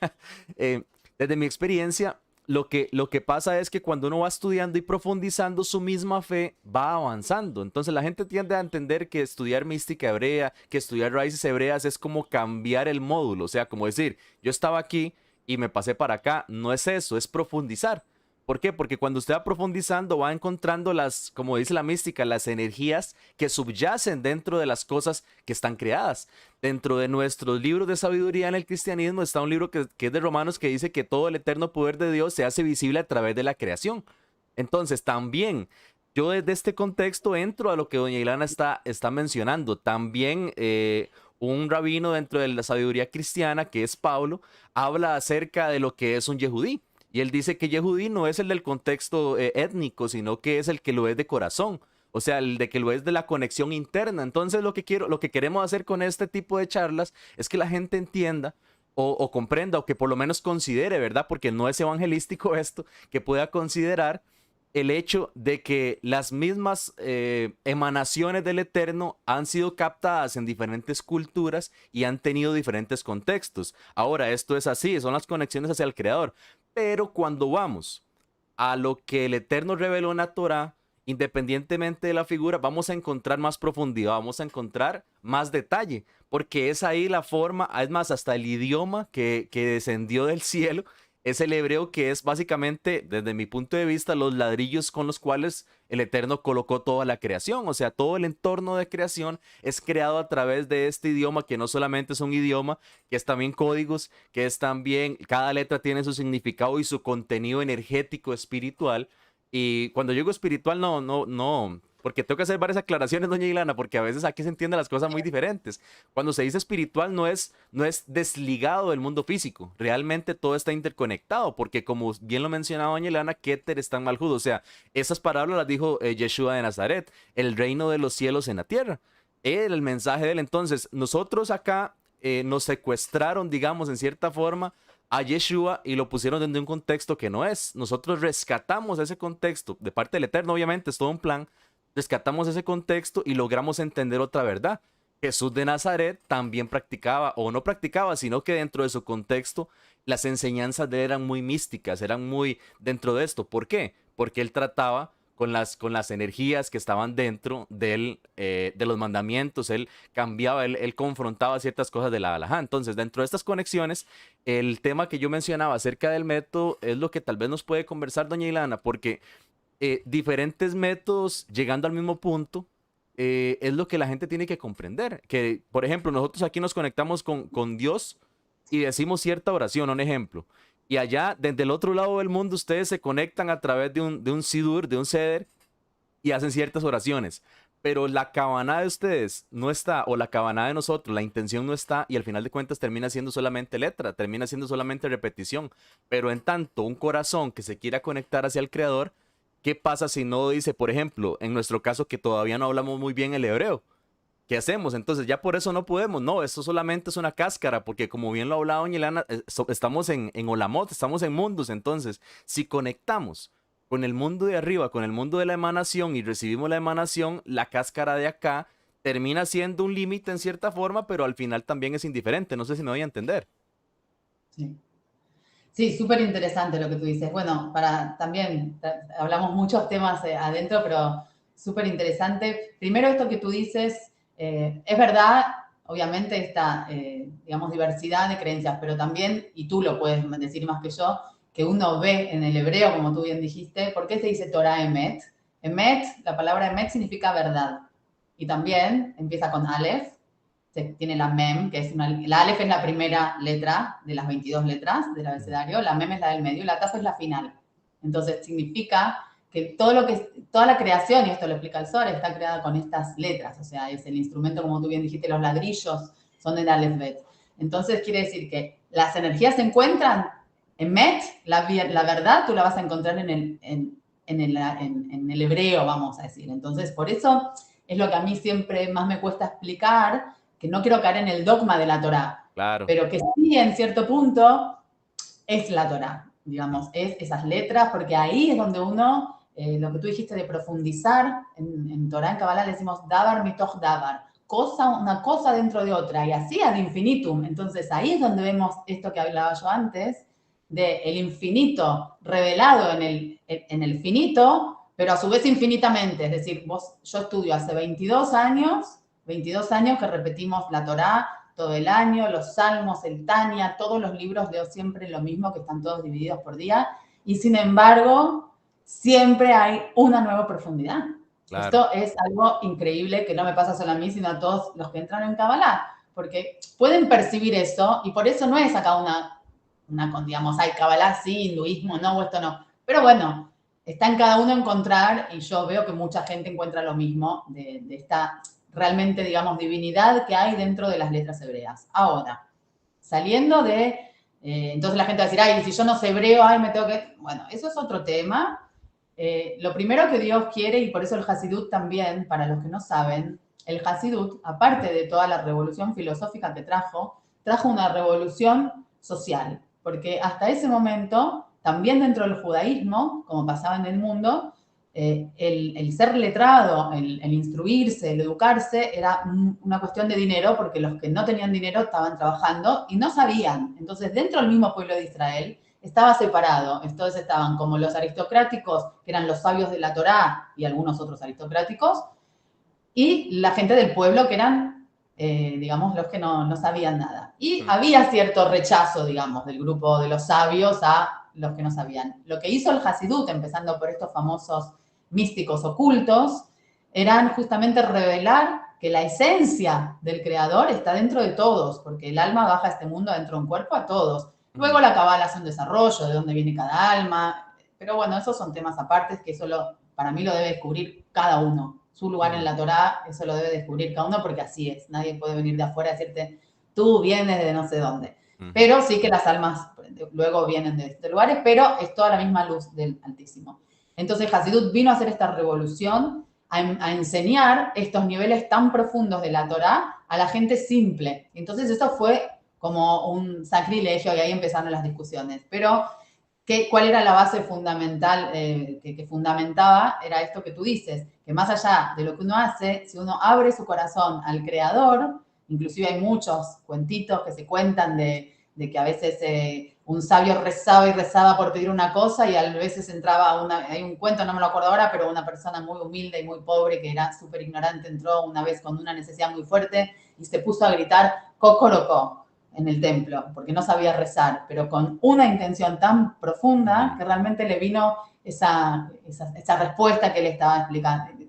eh, Desde mi experiencia, lo que pasa es que cuando uno va estudiando y profundizando, su misma fe va avanzando. Entonces la gente tiende a entender que estudiar mística hebrea, que estudiar raíces hebreas es como cambiar el módulo. O sea, como decir, yo estaba aquí y me pasé para acá. No es eso, es profundizar. ¿Por qué? Porque cuando usted va profundizando va encontrando como dice la mística, las energías que subyacen dentro de las cosas que están creadas. Dentro de nuestros libros de sabiduría en el cristianismo está un libro que es de Romanos que dice que todo el eterno poder de Dios se hace visible a través de la creación. Entonces, también yo desde este contexto entro a lo que doña Ilana está mencionando. También un rabino dentro de la sabiduría cristiana, que es Pablo, habla acerca de lo que es un yehudí. Y él dice que Yehudí no es el del contexto étnico, sino que es el que lo es de corazón. O sea, el de que lo es de la conexión interna. Entonces, lo que queremos hacer con este tipo de charlas es que la gente entienda o comprenda o que por lo menos considere, ¿verdad? Porque no es evangelístico esto, que pueda considerar el hecho de que las mismas emanaciones del Eterno han sido captadas en diferentes culturas y han tenido diferentes contextos. Ahora, esto es así, son las conexiones hacia el Creador. Pero cuando vamos a lo que el Eterno reveló en la Torah, independientemente de la figura, vamos a encontrar más profundidad, vamos a encontrar más detalle, porque es ahí la forma, es más, hasta el idioma que descendió del cielo es el hebreo, que es básicamente, desde mi punto de vista, los ladrillos con los cuales el Eterno colocó toda la creación. O sea, todo el entorno de creación es creado a través de este idioma, que no solamente es un idioma, que es también códigos, que es también, cada letra tiene su significado y su contenido energético, espiritual. Y cuando yo digo espiritual, no, porque tengo que hacer varias aclaraciones, doña Ilana, porque a veces aquí se entienden las cosas muy diferentes. Cuando se dice espiritual no es desligado del mundo físico, realmente todo está interconectado, porque como bien lo mencionaba doña Ilana, Keter está en Malhud, o sea, esas palabras las dijo Yeshua de Nazaret, el reino de los cielos en la tierra. El mensaje de él. Entonces, nosotros acá nos secuestraron, digamos, en cierta forma, a Yeshua y lo pusieron dentro de un contexto que no es. Nosotros rescatamos ese contexto de parte del Eterno, obviamente, es todo un plan. Rescatamos ese contexto y logramos entender otra verdad. Jesús de Nazaret también practicaba, o no practicaba, sino que dentro de su contexto las enseñanzas de él eran muy místicas, eran muy dentro de esto. ¿Por qué? Porque él trataba con las energías que estaban dentro de los mandamientos, él cambiaba, él confrontaba ciertas cosas de la halajá. Entonces, dentro de estas conexiones, el tema que yo mencionaba acerca del método es lo que tal vez nos puede conversar doña Ilana, porque diferentes métodos llegando al mismo punto es lo que la gente tiene que comprender. Que, por ejemplo, nosotros aquí nos conectamos con Dios y decimos cierta oración, un ejemplo. Y allá, desde el otro lado del mundo, ustedes se conectan a través de un sidur, de un seder, y hacen ciertas oraciones. Pero la cabana de ustedes no está, o la cabana de nosotros, la intención no está, y al final de cuentas termina siendo solamente letra, termina siendo solamente repetición. Pero en tanto, un corazón que se quiera conectar hacia el Creador, ¿qué pasa si no dice, por ejemplo, en nuestro caso que todavía no hablamos muy bien el hebreo? ¿Qué hacemos? Entonces ya por eso no podemos. No, esto solamente es una cáscara, porque como bien lo ha hablado doña Ilana, estamos en Olamot, estamos en mundos. Entonces, si conectamos con el mundo de arriba, con el mundo de la emanación y recibimos la emanación, la cáscara de acá termina siendo un límite en cierta forma, pero al final también es indiferente. No sé si me voy a entender. Sí. Sí, súper interesante lo que tú dices. Bueno, para también hablamos muchos temas adentro, pero súper interesante. Primero esto que tú dices, es verdad, obviamente esta, digamos, diversidad de creencias, pero también, y tú lo puedes decir más que yo, que uno ve en el hebreo, como tú bien dijiste, ¿por qué se dice Torah Emet? Emet, la palabra Emet significa verdad. Y también empieza con Aleph, tiene la Mem, que es la Aleph es la primera letra de las 22 letras del abecedario, la Mem es la del medio y la Taf es la final. Entonces significa que toda la creación, y esto lo explica el Zohar, está creada con estas letras, o sea, es el instrumento, como tú bien dijiste, los ladrillos son el Aleph Bet. Entonces quiere decir que las energías se encuentran en Met, la verdad tú la vas a encontrar en el hebreo, vamos a decir. Entonces, por eso es lo que a mí siempre más me cuesta explicar, que no quiero caer en el dogma de la Torá, Claro. pero que sí, en cierto punto, es la Torá, digamos, es esas letras, porque ahí es donde uno, lo que tú dijiste de profundizar, en Torá, en Kabbalah le decimos davar mitoch davar, una cosa dentro de otra, y así ad infinitum. Entonces ahí es donde vemos esto que hablaba yo antes, de el infinito revelado en el finito, pero a su vez infinitamente. Es decir, yo estudio hace 22 años que repetimos la Torá todo el año, los salmos, el Tania, todos los libros leo siempre lo mismo, que están todos divididos por día, y sin embargo, siempre hay una nueva profundidad. Claro. Esto es algo increíble que no me pasa solo a mí, sino a todos los que entran en Kabbalah, porque pueden percibir eso, y por eso no es acá digamos, hay Kabbalah sí, hinduismo no, o esto no. Pero bueno, está en cada uno encontrar, y yo veo que mucha gente encuentra lo mismo de esta realmente, digamos, divinidad que hay dentro de las letras hebreas. Ahora, saliendo de... entonces la gente va a decir, ay, si yo no sé hebreo, ay, me tengo que... Bueno, eso es otro tema. Lo primero que Dios quiere, y por eso el Hasidut también, para los que no saben, el Hasidut, aparte de toda la revolución filosófica que trajo una revolución social, porque hasta ese momento, también dentro del judaísmo, como pasaba en el mundo, el ser letrado, el instruirse, el educarse, era una cuestión de dinero, porque los que no tenían dinero estaban trabajando y no sabían. Entonces, dentro del mismo pueblo de Israel, estaba separado. Entonces estaban como los aristocráticos, que eran los sabios de la Torá y algunos otros aristocráticos, y la gente del pueblo, que eran, digamos, los que no sabían nada. Y había cierto rechazo, digamos, del grupo de los sabios a los que no sabían. Lo que hizo el Hasidut, empezando por estos famosos místicos ocultos, eran justamente revelar que la esencia del creador está dentro de todos, porque el alma baja a este mundo dentro de un cuerpo a todos. Luego la Kabbalah hace un desarrollo de dónde viene cada alma, pero bueno, esos son temas aparte que eso para mí lo debe descubrir cada uno. Su lugar en la Torá, eso lo debe descubrir cada uno, porque así es. Nadie puede venir de afuera y decirte, tú vienes de no sé dónde. Pero sí que las almas luego vienen de estos lugares, pero es toda la misma luz del Altísimo. Entonces Hasidut vino a hacer esta revolución, a enseñar estos niveles tan profundos de la Torá a la gente simple. Entonces eso fue como un sacrilegio y ahí empezaron las discusiones. Pero ¿cuál era la base fundamental que fundamentaba? Era esto que tú dices, que más allá de lo que uno hace, si uno abre su corazón al Creador, inclusive hay muchos cuentitos que se cuentan de que a veces un sabio rezaba y rezaba por pedir una cosa y a veces entraba hay un cuento, no me lo acuerdo ahora, pero una persona muy humilde y muy pobre que era súper ignorante entró una vez con una necesidad muy fuerte y se puso a gritar cocorocó en el templo, porque no sabía rezar, pero con una intención tan profunda que realmente le vino esa respuesta que él estaba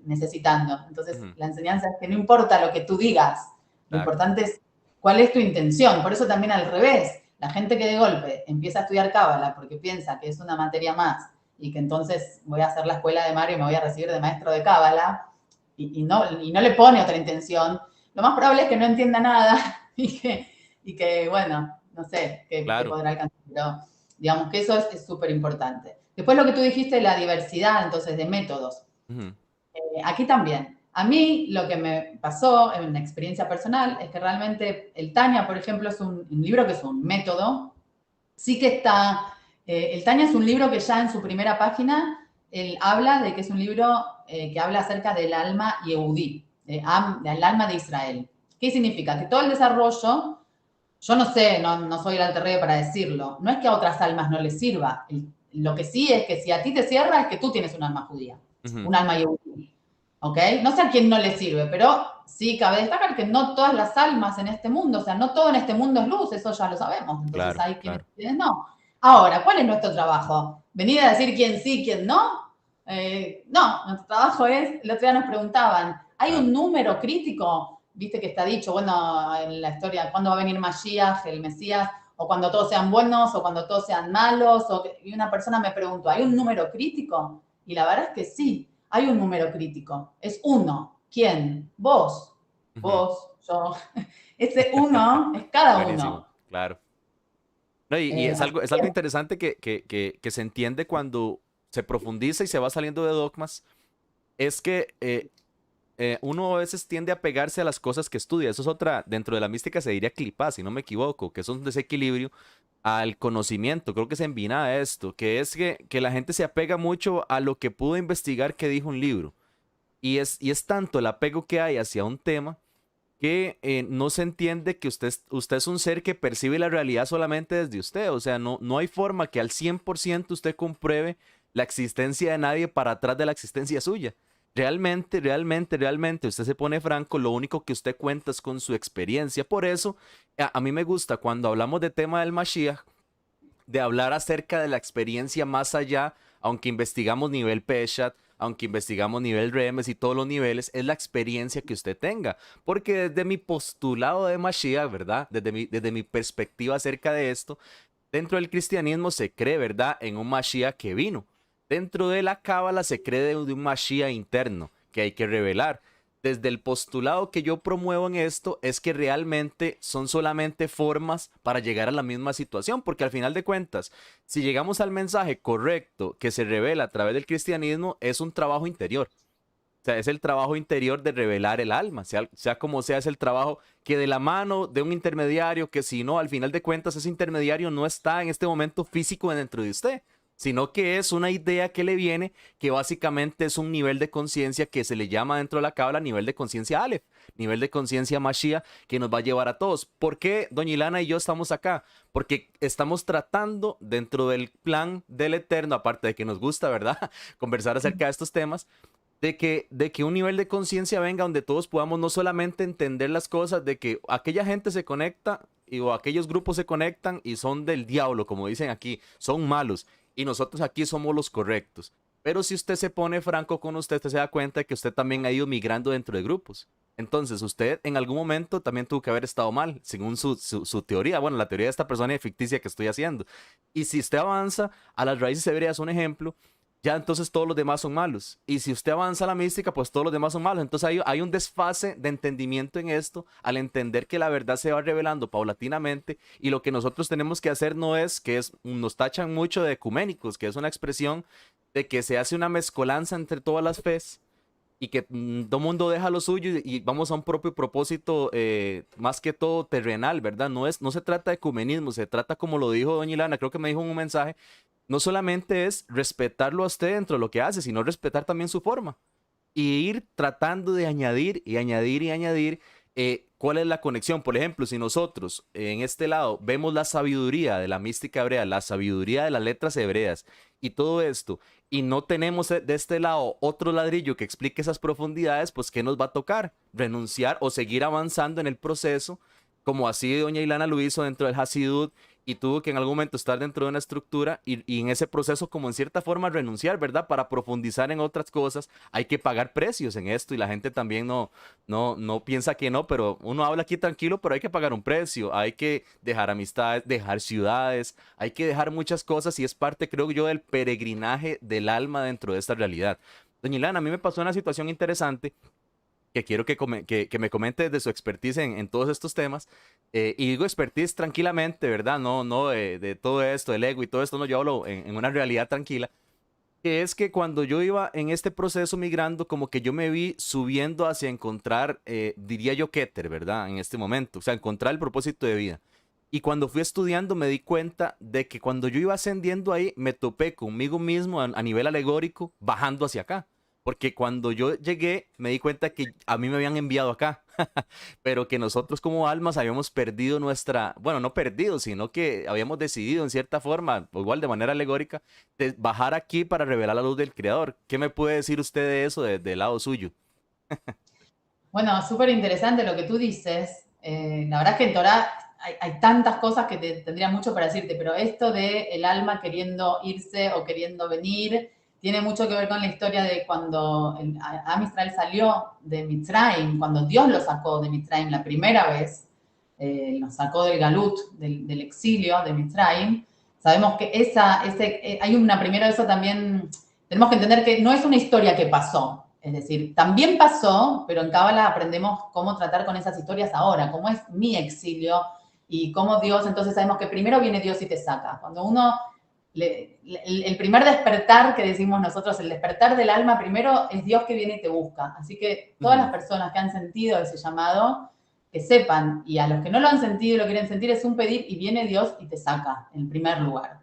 necesitando. Entonces, la enseñanza es que no importa lo que tú digas, lo importante es cuál es tu intención. Por eso también al revés, la gente que de golpe empieza a estudiar Cábala porque piensa que es una materia más y que entonces voy a hacer la escuela de Mario y me voy a recibir de maestro de Cábala y no le pone otra intención, lo más probable es que no entienda nada y que bueno, no sé, que podrá alcanzar. Pero digamos que eso es súper importante. Después lo que tú dijiste, la diversidad, entonces, de métodos. Aquí también. A mí lo que me pasó en una experiencia personal es que realmente el Tania, por ejemplo, es un libro que es un método. Sí que está... el Tania es un libro que ya en su primera página él habla de que es un libro que habla acerca del alma yehudí, del alma de Israel. ¿Qué significa? Que todo el desarrollo, yo no sé, no soy el alter ego para decirlo, no es que a otras almas no les sirva. Lo que sí es que si a ti te cierra es que tú tienes un alma judía, un alma yehudí. ¿ok? No sé a quién no le sirve, pero sí cabe destacar que no todas las almas en este mundo, o sea, no todo en este mundo es luz, eso ya lo sabemos, entonces Claro, hay quienes, claro. quienes no. Ahora, ¿cuál es nuestro trabajo? ¿Venir a decir quién sí, quién no? No, nuestro trabajo es, el otro día nos preguntaban, ¿hay Claro. un número crítico? Viste que está dicho, bueno, en la historia, ¿cuándo va a venir Mashiach, el Mesías? O cuando todos sean buenos, o cuando todos sean malos. Y una persona me preguntó, ¿hay un número crítico? Y la verdad es que sí, hay un número crítico. Es uno. ¿Quién? Vos. Ujú. Vos, yo. Ese uno es cada Buenísimo, uno. claro. No, y Así es que, algo interesante que se entiende cuando se profundiza y se va saliendo de dogmas, es que uno a veces tiende a pegarse a las cosas que estudia. Eso es otra, dentro de la mística se diría clipá, si no me equivoco, que es un desequilibrio al conocimiento. Creo que se envina a esto, que es que la gente se apega mucho a lo que pudo investigar que dijo un libro. Y es tanto el apego que hay hacia un tema que no se entiende que usted es un ser que percibe la realidad solamente desde usted. O sea, no hay forma que al 100% usted compruebe la existencia de nadie para atrás de la existencia suya. Realmente, usted se pone franco, lo único que usted cuenta es con su experiencia. Por eso, a mí me gusta cuando hablamos de tema del Mashiach, de hablar acerca de la experiencia más allá, aunque investigamos nivel Peshat, aunque investigamos nivel Remes y todos los niveles, es la experiencia que usted tenga. Porque desde mi postulado de Mashiach, ¿verdad? Desde mi perspectiva acerca de esto, dentro del cristianismo se cree, ¿verdad?, en un Mashiach que vino. Dentro de la Cábala se cree de un Mashiach interno que hay que revelar. Desde el postulado que yo promuevo en esto es que realmente son solamente formas para llegar a la misma situación, porque al final de cuentas, si llegamos al mensaje correcto que se revela a través del cristianismo, es un trabajo interior. O sea, es el trabajo interior de revelar el alma, sea como sea, es el trabajo que de la mano de un intermediario, que si no, al final de cuentas, ese intermediario no está en este momento físico dentro de usted, sino que es una idea que le viene, que básicamente es un nivel de conciencia que se le llama dentro de la cábala nivel de conciencia Aleph, nivel de conciencia Mashiach, que nos va a llevar a todos. ¿Por qué doña Ilana y yo estamos acá? Porque estamos tratando dentro del plan del Eterno, aparte de que nos gusta, ¿verdad? Conversar acerca de estos temas, de que un nivel de conciencia venga donde todos podamos no solamente entender las cosas, de que aquella gente se conecta o aquellos grupos se conectan y son del diablo, como dicen aquí, son malos, y nosotros aquí somos los correctos. Pero si usted se pone franco con usted se da cuenta de que usted también ha ido migrando dentro de grupos. Entonces, usted en algún momento también tuvo que haber estado mal, según su teoría. Bueno, la teoría de esta persona ficticia que estoy haciendo. Y si usted avanza a las raíces hebreas, un ejemplo, ya entonces todos los demás son malos. Y si usted avanza a la mística, pues todos los demás son malos. Entonces hay un desfase de entendimiento en esto al entender que la verdad se va revelando paulatinamente y lo que nosotros tenemos que hacer no es que nos tachan mucho de ecuménicos, que es una expresión de que se hace una mezcolanza entre todas las fes y que todo mundo deja lo suyo y vamos a un propio propósito más que todo terrenal, ¿verdad? No se trata de ecumenismo, se trata como lo dijo doña Ilana, creo que me dijo en un mensaje, no solamente es respetarlo a usted dentro de lo que hace, sino respetar también su forma y ir tratando de añadir y añadir y añadir cuál es la conexión. Por ejemplo, si nosotros en este lado vemos la sabiduría de la mística hebrea, la sabiduría de las letras hebreas y todo esto, y no tenemos de este lado otro ladrillo que explique esas profundidades, pues ¿qué nos va a tocar? Renunciar o seguir avanzando en el proceso, como así doña Ilana lo hizo dentro del Hasidut y tuvo que en algún momento estar dentro de una estructura y en ese proceso como en cierta forma renunciar, ¿verdad? Para profundizar en otras cosas hay que pagar precios en esto y la gente también no piensa que no, pero uno habla aquí tranquilo, pero hay que pagar un precio, hay que dejar amistades, dejar ciudades, hay que dejar muchas cosas y es parte, creo yo, del peregrinaje del alma dentro de esta realidad. Doña Ilana, a mí me pasó una situación interesante que quiero que me comente de su expertise en todos estos temas. Y digo expertise tranquilamente, ¿verdad? No de todo esto, del ego y todo esto, no, yo hablo en una realidad tranquila, que es que cuando yo iba en este proceso migrando, como que yo me vi subiendo hacia encontrar, diría yo, Keter, ¿verdad? En este momento, o sea, encontrar el propósito de vida. Y cuando fui estudiando me di cuenta de que cuando yo iba ascendiendo ahí, me topé conmigo mismo a nivel alegórico, bajando hacia acá. Porque cuando yo llegué, me di cuenta que a mí me habían enviado acá, pero que nosotros como almas habíamos perdido nuestra, bueno, no perdido, sino que habíamos decidido en cierta forma, o igual de manera alegórica, de bajar aquí para revelar la luz del Creador. ¿Qué me puede decir usted de eso, del lado suyo? Bueno, súper interesante lo que tú dices. La verdad es que en Torah hay tantas cosas que tendría mucho para decirte, pero esto de el alma queriendo irse o queriendo venir tiene mucho que ver con la historia de cuando Am Israel salió de Mitzrayim, cuando Dios lo sacó de Mitzrayim la primera vez, lo sacó del Galut, del exilio de Mitzrayim. Sabemos que hay una primera de eso también, tenemos que entender que no es una historia que pasó, es decir, también pasó, pero en Cábala aprendemos cómo tratar con esas historias ahora, cómo es mi exilio y cómo Dios, entonces sabemos que primero viene Dios y te saca. Cuando uno, el primer despertar que decimos nosotros, el despertar del alma, primero es Dios que viene y te busca. Así que todas las Ujú. personas que han sentido ese llamado, que sepan, y a los que no lo han sentido y lo quieren sentir, es un pedir y viene Dios y te saca, en primer lugar.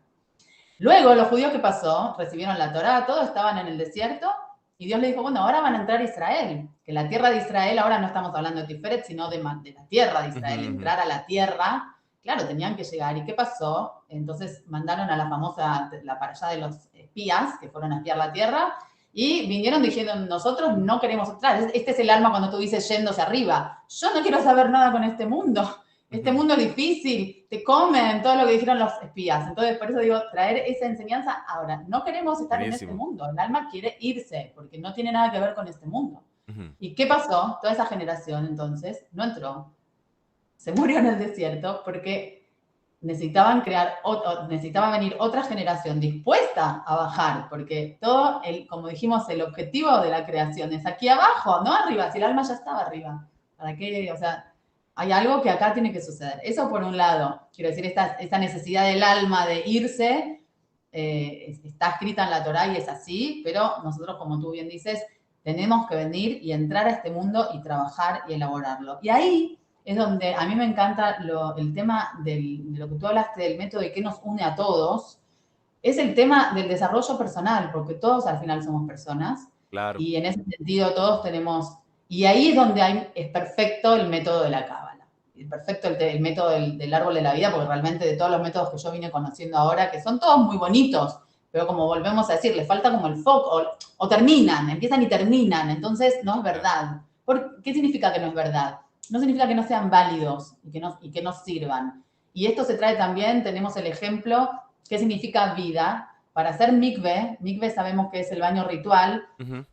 Luego, los judíos, ¿qué pasó? Recibieron la Torá, todos estaban en el desierto, y Dios le dijo, bueno, ahora van a entrar a Israel, que la tierra de Israel, ahora no estamos hablando de Tiferet, sino de la tierra de Ujú, Israel, ujú. entrar a la tierra, claro, tenían que llegar. ¿Y qué pasó? Entonces mandaron a la famosa, la para allá de los espías, que fueron a espiar la tierra, y vinieron diciendo, nosotros no queremos entrar. Este es el alma cuando tú dices yéndose arriba. Yo no quiero saber nada con este mundo. Este Ujú. mundo es difícil, te comen, todo lo que dijeron los espías. Entonces, por eso digo, traer esa enseñanza ahora. No queremos estar en este Buenísimo. mundo. El alma quiere irse porque no tiene nada que ver con este mundo. Ujú. ¿Y qué pasó? Toda esa generación entonces no entró. Se murió en el desierto porque necesitaban necesitaba venir otra generación dispuesta a bajar, porque todo, como dijimos, el objetivo de la creación es aquí abajo, no arriba, si el alma ya estaba arriba. ¿Para qué? O sea, hay algo que acá tiene que suceder. Eso por un lado, quiero decir, esta necesidad del alma de irse está escrita en la Torá y es así, pero nosotros, como tú bien dices, tenemos que venir y entrar a este mundo y trabajar y elaborarlo. Y ahí es donde a mí me encanta el tema de lo que tú hablaste del método y que nos une a todos, es el tema del desarrollo personal, porque todos al final somos personas Claro. y en ese sentido todos tenemos, y ahí es donde es perfecto el método de la cábala, perfecto el método del árbol de la vida, porque realmente de todos los métodos que yo vine conociendo ahora, que son todos muy bonitos, pero como volvemos a decir, le falta como el foco, o terminan, empiezan y terminan, entonces no es Claro. verdad. ¿Qué significa que no es verdad? No significa que no sean válidos y que no sirvan. Y esto se trae también, tenemos el ejemplo, ¿qué significa vida? Para hacer mikve sabemos que es el baño ritual, Ujú.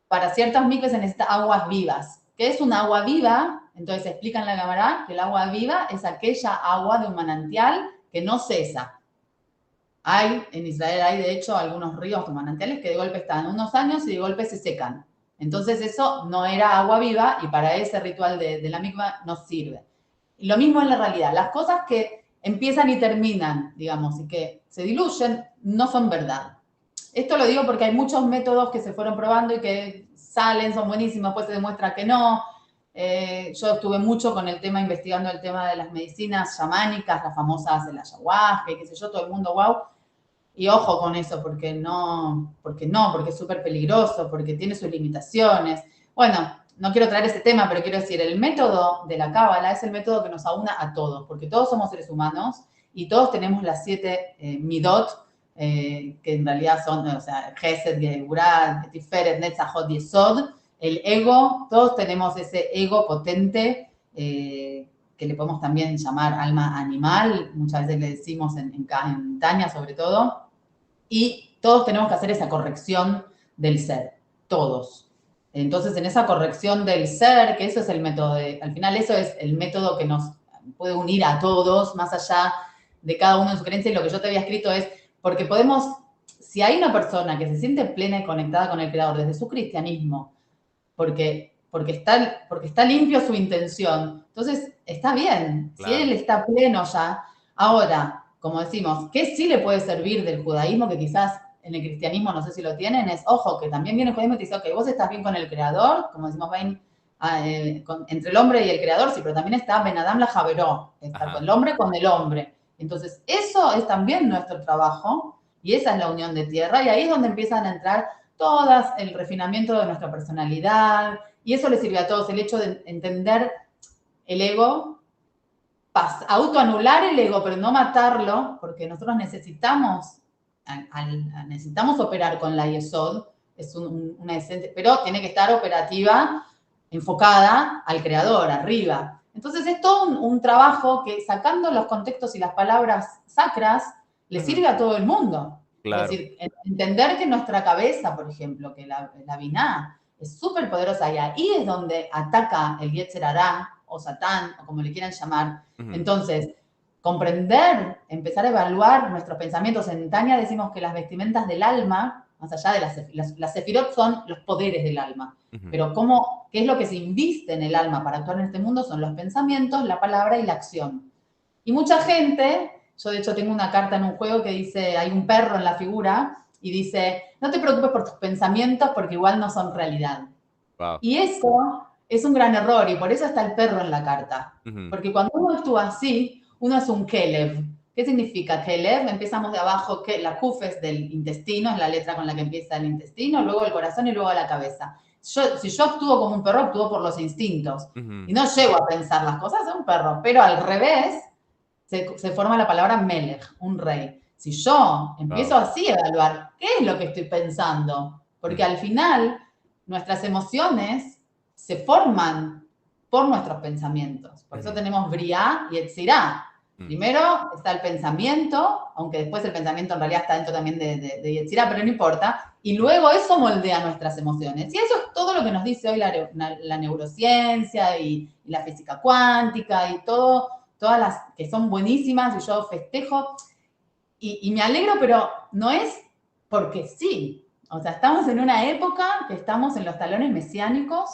para ciertas mikves se necesita aguas vivas. ¿Qué es un agua viva? Entonces se explica en la cámara que el agua viva es aquella agua de un manantial que no cesa. En Israel hay de hecho algunos ríos o manantiales que de golpe están unos años y de golpe se secan. Entonces eso no era agua viva y para ese ritual de la mikva no sirve. Y lo mismo en la realidad. Las cosas que empiezan y terminan, digamos, y que se diluyen, no son verdad. Esto lo digo porque hay muchos métodos que se fueron probando y que salen, son buenísimos, después se demuestra que no. Yo estuve mucho con el tema, investigando el tema de las medicinas chamánicas, las famosas, el ayahuasca y qué sé yo, todo el mundo, wow. Y ojo con eso, porque es súper peligroso, porque tiene sus limitaciones. Bueno, no quiero traer ese tema, pero quiero decir, el método de la cábala es el método que nos aúna a todos, porque todos somos seres humanos y todos tenemos las 7 midot, que en realidad son, o sea, Gesed, Geburah, Tiferet, Netzachot, Yesod, el ego, todos tenemos ese ego potente, que le podemos también llamar alma animal, muchas veces le decimos en Tania sobre todo, y todos tenemos que hacer esa corrección del ser, todos. Entonces, en esa corrección del ser, que eso es el método, al final eso es el método que nos puede unir a todos, más allá de cada uno en su creencia, y lo que yo te había escrito es, porque podemos, si hay una persona que se siente plena y conectada con el Creador desde su cristianismo, porque está limpio su intención. Entonces, está bien. Si él Claro. está pleno ya, ahora, como decimos, ¿qué sí le puede servir del judaísmo que quizás en el cristianismo no sé si lo tienen? Es, ojo, que también viene el judaísmo y te dice, ok, vos estás bien con el creador, como decimos, ven, entre el hombre y el creador, sí, pero también está Ben Adam la Javeró, estar con Ajá. el hombre con el hombre. Entonces, eso es también nuestro trabajo y esa es la unión de tierra y ahí es donde empiezan a entrar todas el refinamiento de nuestra personalidad, y eso le sirve a todos, el hecho de entender el ego, autoanular el ego, pero no matarlo, porque nosotros necesitamos operar con la IESOD, es una esencia, pero tiene que estar operativa, enfocada al creador, arriba. Entonces es todo un trabajo que sacando los contextos y las palabras sacras le sirve a todo el mundo. Es Claro. decir, entender que nuestra cabeza, por ejemplo, que la biná es súper poderosa y ahí es donde ataca el Yetzer Hará o Satán, o como le quieran llamar. Entonces, comprender, empezar a evaluar nuestros pensamientos. En Tania decimos que las vestimentas del alma, más allá de las sefirot, son los poderes del alma. Pero ¿qué es lo que se inviste en el alma para actuar en este mundo? Son los pensamientos, la palabra y la acción. Y mucha gente, yo de hecho tengo una carta en un juego que dice, hay un perro en la figura, y dice, no te preocupes por tus pensamientos porque igual no son realidad. Wow. Y eso es un gran error, y por eso está el perro en la carta. Porque cuando uno actúa así, uno es un Kelev. ¿Qué significa Kelev? Empezamos de abajo, que la Kuf es del intestino, es la letra con la que empieza el intestino, luego el corazón y luego la cabeza. Si yo actúo como un perro, actúo por los instintos. Y no llego a pensar las cosas, es un perro. Pero al revés, se forma la palabra Melech, un rey. Si yo empiezo así a evaluar, ¿qué es lo que estoy pensando? Porque al final, nuestras emociones se forman por nuestros pensamientos. Por eso tenemos Briá y Etzirá. Primero está el pensamiento, aunque después el pensamiento en realidad está dentro también de Yetzirah, pero no importa. Y luego eso moldea nuestras emociones. Y eso es todo lo que nos dice hoy la neurociencia y la física cuántica y todas las que son buenísimas y yo festejo. Y me alegro, pero no es porque sí. O sea, estamos en una época que estamos en los talones mesiánicos.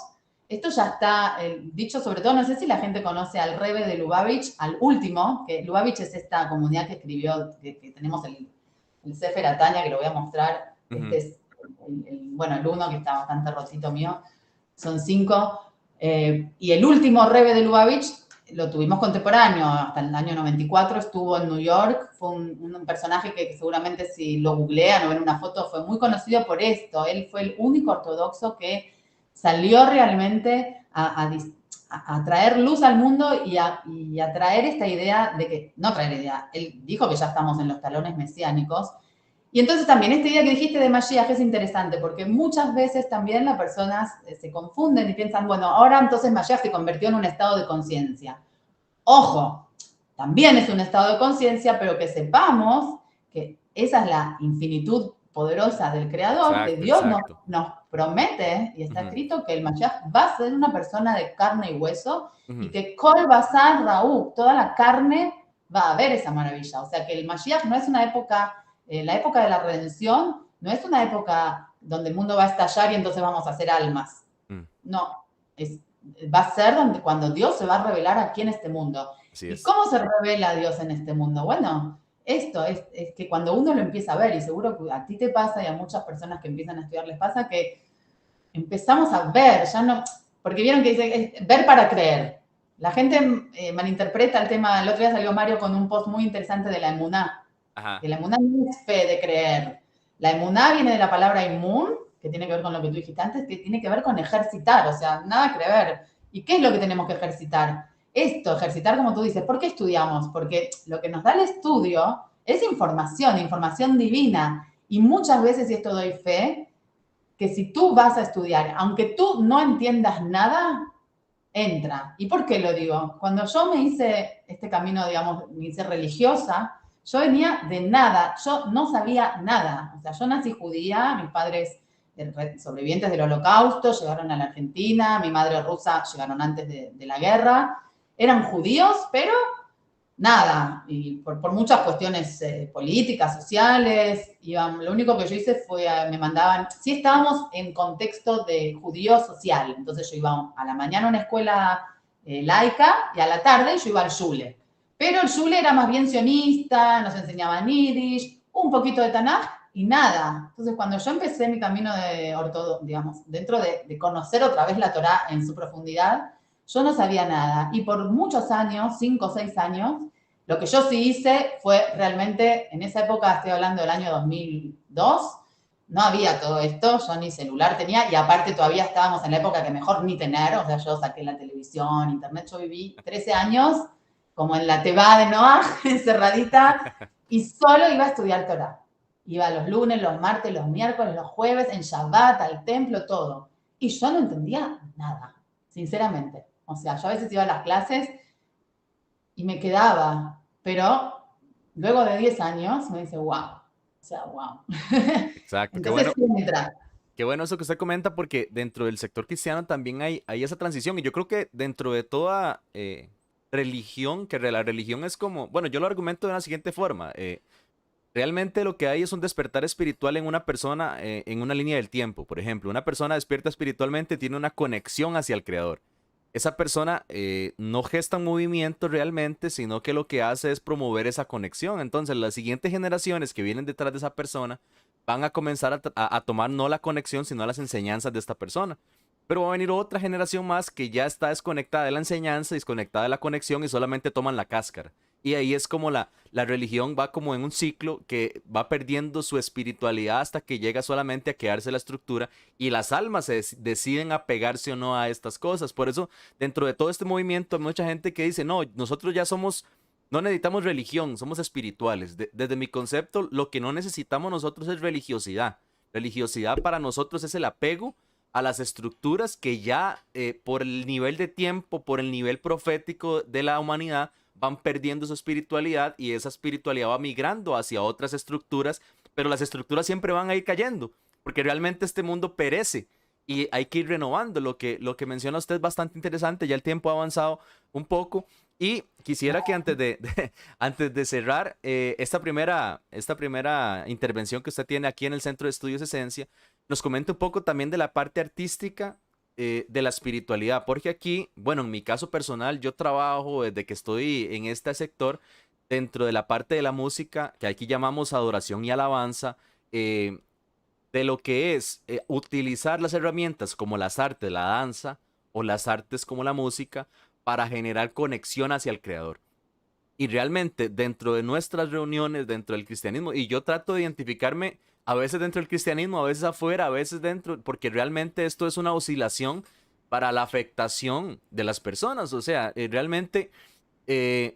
Esto ya está dicho, sobre todo, no sé si la gente conoce al Rebbe de Lubavitch, al último, que Lubavitch es esta comunidad que escribió, que tenemos el Sefer Atanya, que lo voy a mostrar. Este es, el uno que está bastante rotito mío. Son 5. Y el último Rebbe de Lubavitch lo tuvimos contemporáneo, hasta el año 94 estuvo en New York, fue un personaje que seguramente si lo googlean o ven una foto fue muy conocido por esto. Él fue el único ortodoxo que salió realmente a traer luz al mundo y a traer esta idea de que, no traer idea, él dijo que ya estamos en los talones mesiánicos. Y entonces también esta idea que dijiste de Mashiach es interesante, porque muchas veces también las personas se confunden y piensan, bueno, ahora entonces Mashiach se convirtió en un estado de conciencia. Ojo, también es un estado de conciencia, pero que sepamos que esa es la infinitud poderosa del Creador, Exacto, que Dios exacto. nos promete, y está escrito que el Mashiach va a ser una persona de carne y hueso, y que Kol Basar Raú, toda la carne va a ver esa maravilla. O sea que el Mashiach no es una época, la época de la redención, no es una época donde el mundo va a estallar y entonces vamos a hacer almas. No, va a ser cuando Dios se va a revelar aquí en este mundo. ¿Y cómo se revela Dios en este mundo? Bueno, esto es que cuando uno lo empieza a ver, y seguro que a ti te pasa y a muchas personas que empiezan a estudiar les pasa, que empezamos a ver, ya no, porque vieron que dice ver para creer. La gente malinterpreta el tema. El otro día salió Mario con un post muy interesante de la emuná. Que la emuná no es fe de creer. La emuná viene de la palabra imun, que tiene que ver con lo que tú dijiste antes, que tiene que ver con ejercitar, o sea, nada que ver. ¿Y qué es lo que tenemos que ejercitar? Esto, ejercitar como tú dices. ¿Por qué estudiamos? Porque lo que nos da el estudio es información divina. Y muchas veces, y esto doy fe, que si tú vas a estudiar, aunque tú no entiendas nada, entra. ¿Y por qué lo digo? Cuando yo me hice este camino, digamos, me hice religiosa, yo venía de nada, yo no sabía nada. O sea, yo nací judía, mis padres sobrevivientes del Holocausto llegaron a la Argentina, mi madre rusa llegaron antes de la guerra, eran judíos, pero nada, y por muchas cuestiones políticas, sociales, lo único que yo hice fue, me mandaban, sí estábamos en contexto de judío social, entonces yo iba a la mañana a una escuela laica y a la tarde yo iba al shule. Pero el shule era más bien sionista, nos enseñaban yiddish, un poquito de Tanaj y nada. Entonces cuando yo empecé mi camino de ortodoxo, digamos, dentro de conocer otra vez la Torá en su profundidad, yo no sabía nada. Y por muchos años, 5 o 6 años, lo que yo sí hice fue realmente, en esa época, estoy hablando del año 2002, no había todo esto, yo ni celular tenía, y aparte todavía estábamos en la época que mejor ni tener, o sea, yo saqué la televisión, internet, yo viví 13 años como en la Tebá de Noah, encerradita, y solo iba a estudiar Torah. Iba los lunes, los martes, los miércoles, los jueves, en Shabbat, al templo, todo. Y yo no entendía nada. sinceramente. O sea, yo a veces iba a las clases y me quedaba, pero luego de 10 años me dice, wow, o sea, wow. Exacto, Entonces sí entra. qué bueno eso que usted comenta porque dentro del sector cristiano también hay esa transición y yo creo que dentro de toda religión, que la religión es como, bueno, yo lo argumento de la siguiente forma, realmente lo que hay es un despertar espiritual en una persona en una línea del tiempo. Por ejemplo, una persona despierta espiritualmente tiene una conexión hacia el creador. Esa persona no gesta un movimiento realmente, sino que lo que hace es promover esa conexión. Entonces, las siguientes generaciones que vienen detrás de esa persona van a comenzar a tomar no la conexión, sino las enseñanzas de esta persona. Pero va a venir otra generación más que ya está desconectada de la enseñanza, desconectada de la conexión y solamente toman la cáscara. Y ahí es como la religión va como en un ciclo que va perdiendo su espiritualidad hasta que llega solamente a quedarse la estructura y las almas deciden apegarse o no a estas cosas. Por eso, dentro de todo este movimiento, hay mucha gente que dice, no, nosotros ya somos, no necesitamos religión, somos espirituales. Desde mi concepto, lo que no necesitamos nosotros es religiosidad. Religiosidad para nosotros es el apego a las estructuras que ya por el nivel de tiempo, por el nivel profético de la humanidad, van perdiendo su espiritualidad y esa espiritualidad va migrando hacia otras estructuras, pero las estructuras siempre van a ir cayendo, porque realmente este mundo perece y hay que ir renovando. Lo que menciona usted es bastante interesante, ya el tiempo ha avanzado un poco y quisiera que antes de cerrar esta primera intervención que usted tiene aquí en el Centro de Estudios Esencia, nos comente un poco también de la parte artística de la espiritualidad, porque aquí, bueno, en mi caso personal, yo trabajo desde que estoy en este sector dentro de la parte de la música, que aquí llamamos adoración y alabanza, eh, de lo que es utilizar las herramientas como las artes, la danza o las artes como la música para generar conexión hacia el creador. Y realmente dentro de nuestras reuniones, dentro del cristianismo, y yo trato de identificarme a veces dentro del cristianismo, a veces afuera, a veces dentro, porque realmente esto es una oscilación para la afectación de las personas. O sea, realmente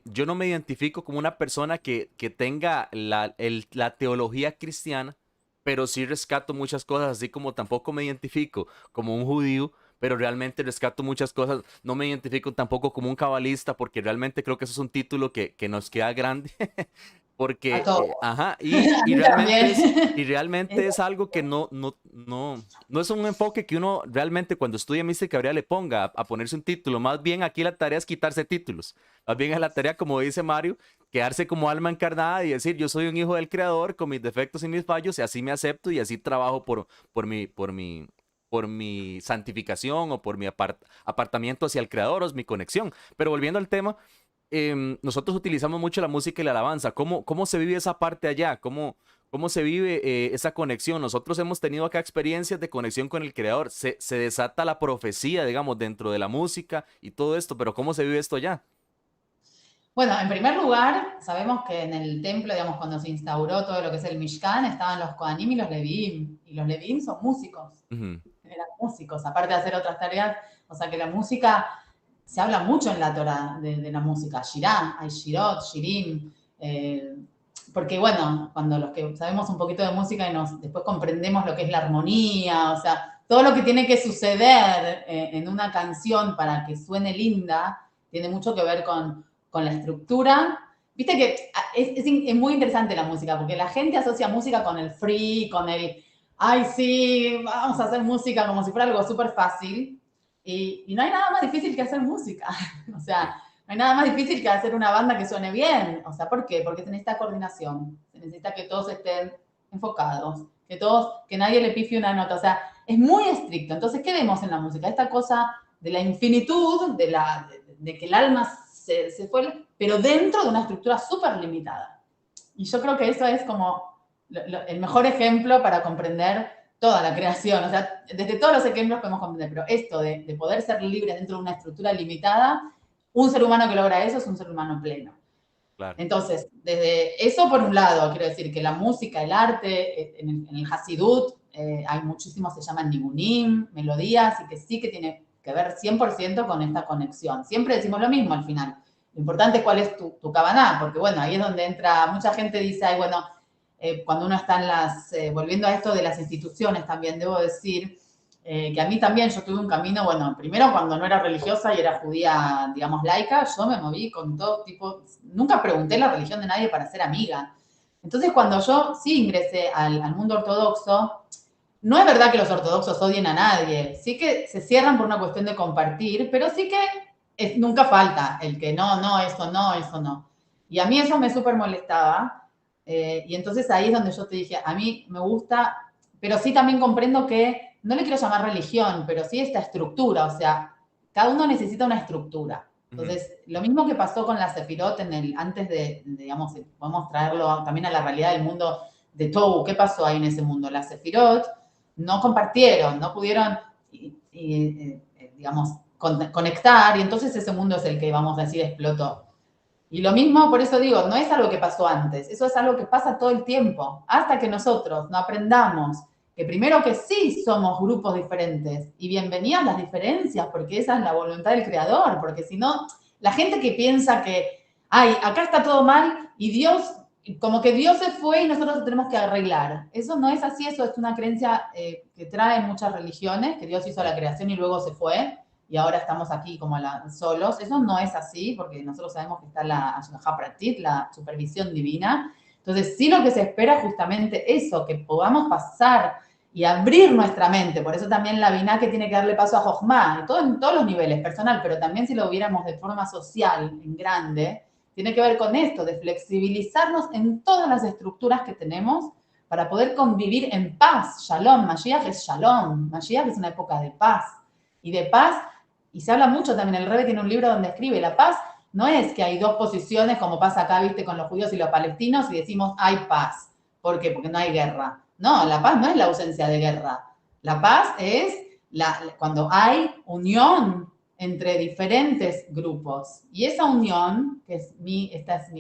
yo no me identifico como una persona que tenga la teología cristiana, pero sí rescato muchas cosas, así como tampoco me identifico como un judío, pero realmente rescato muchas cosas. No me identifico tampoco como un cabalista, porque realmente creo que eso es un título que nos queda grande. A Porque, todos. ajá, A mí también. y realmente es algo que no es un enfoque que uno realmente cuando estudia mística hebrea le ponga a ponerse un título. Más bien aquí la tarea es quitarse títulos. Más bien es la tarea, como dice Mario, quedarse como alma encarnada y decir, yo soy un hijo del creador con mis defectos y mis fallos y así me acepto y así trabajo por mi santificación o por mi apartamiento hacia el creador o es mi conexión. Pero volviendo al tema, nosotros utilizamos mucho la música y la alabanza. ¿Cómo se vive esa parte allá? ¿Cómo se vive esa conexión? Nosotros hemos tenido acá experiencias de conexión con el creador. Se desata la profecía, digamos, dentro de la música y todo esto, pero ¿cómo se vive esto allá? Bueno, en primer lugar, sabemos que en el templo, digamos, cuando se instauró todo lo que es el Mishkan, estaban los Kohanim y los Leviim. Y los Leviim son músicos, Ujú. eran músicos, aparte de hacer otras tareas. O sea que la música, se habla mucho en la Torah de la música. Shirah, hay Shirot, Shirim. Porque bueno, cuando los que sabemos un poquito de música y después comprendemos lo que es la armonía, o sea, todo lo que tiene que suceder en una canción para que suene linda, tiene mucho que ver con la estructura. Viste que es muy interesante la música, porque la gente asocia música con el free, con el, ay, sí, vamos a hacer música como si fuera algo súper fácil. Y no hay nada más difícil que hacer música. O sea, no hay nada más difícil que hacer una banda que suene bien. O sea, ¿por qué? Porque se necesita coordinación. Se necesita que todos estén enfocados, que nadie le pifie una nota. O sea, es muy estricto. Entonces, ¿qué vemos en la música? Esta cosa de la infinitud, de que el alma se fue, pero dentro de una estructura súper limitada. Y yo creo que eso es como el mejor ejemplo para comprender toda la creación. O sea, desde todos los ejemplos podemos comprender, pero esto de poder ser libre dentro de una estructura limitada, un ser humano que logra eso es un ser humano pleno. Claro. Entonces, desde eso por un lado, quiero decir que la música, el arte, en el Hasidut hay muchísimos, se llaman nigunim, melodías, y que sí que tiene que ver 100% con esta conexión. Siempre decimos lo mismo al final. Lo importante es cuál es tu kavaná, porque bueno, ahí es donde entra, mucha gente dice, ay, bueno, cuando uno está volviendo a esto de las instituciones también, debo decir, que a mí también yo tuve un camino, bueno, primero cuando no era religiosa y era judía, digamos, laica, yo me moví con todo tipo, nunca pregunté la religión de nadie para ser amiga. Entonces, cuando yo sí ingresé al mundo ortodoxo, no es verdad que los ortodoxos odien a nadie, sí que se cierran por una cuestión de compartir, pero sí que nunca falta el que no, eso no, eso no. Y a mí eso me súper molestaba. Y entonces ahí es donde yo te dije, a mí me gusta, pero sí también comprendo que, no le quiero llamar religión, pero sí esta estructura, o sea, cada uno necesita una estructura. Ujú. Entonces, lo mismo que pasó con la Sefirot antes digamos, podemos traerlo también a la realidad del mundo de Tobu, ¿qué pasó ahí en ese mundo? La Sefirot no compartieron, no pudieron, digamos, conectar, y entonces ese mundo es el que, vamos a decir, explotó. Y lo mismo, por eso digo, no es algo que pasó antes, eso es algo que pasa todo el tiempo, hasta que nosotros no aprendamos que primero que sí somos grupos diferentes, y bienvenidas las diferencias, porque esa es la voluntad del creador, porque si no, la gente que piensa que, ay, acá está todo mal, y Dios, como que Dios se fue y nosotros tenemos que arreglar. Eso no es así, eso es una creencia que traen muchas religiones, que Dios hizo Sí. la creación y luego se fue, y ahora estamos aquí como solos. Eso no es así, porque nosotros sabemos que está la Ashgaha Pratit, la supervisión divina. Entonces, sí lo que se espera es justamente eso, que podamos pasar y abrir nuestra mente. Por eso también la Biná que tiene que darle paso a Jochma, en todos los niveles, personal, pero también si lo viéramos de forma social, en grande, tiene que ver con esto, de flexibilizarnos en todas las estructuras que tenemos para poder convivir en paz. Shalom, Mashiach es Shalom, Mashiach es una época de paz. Y de paz, y se habla mucho también, el Rebbe tiene un libro donde escribe, la paz no es que hay dos posiciones, como pasa acá, viste, con los judíos y los palestinos, y decimos hay paz. ¿Por qué? Porque no hay guerra. No, la paz no es la ausencia de guerra. La paz es cuando hay unión entre diferentes grupos. Y esa unión, que es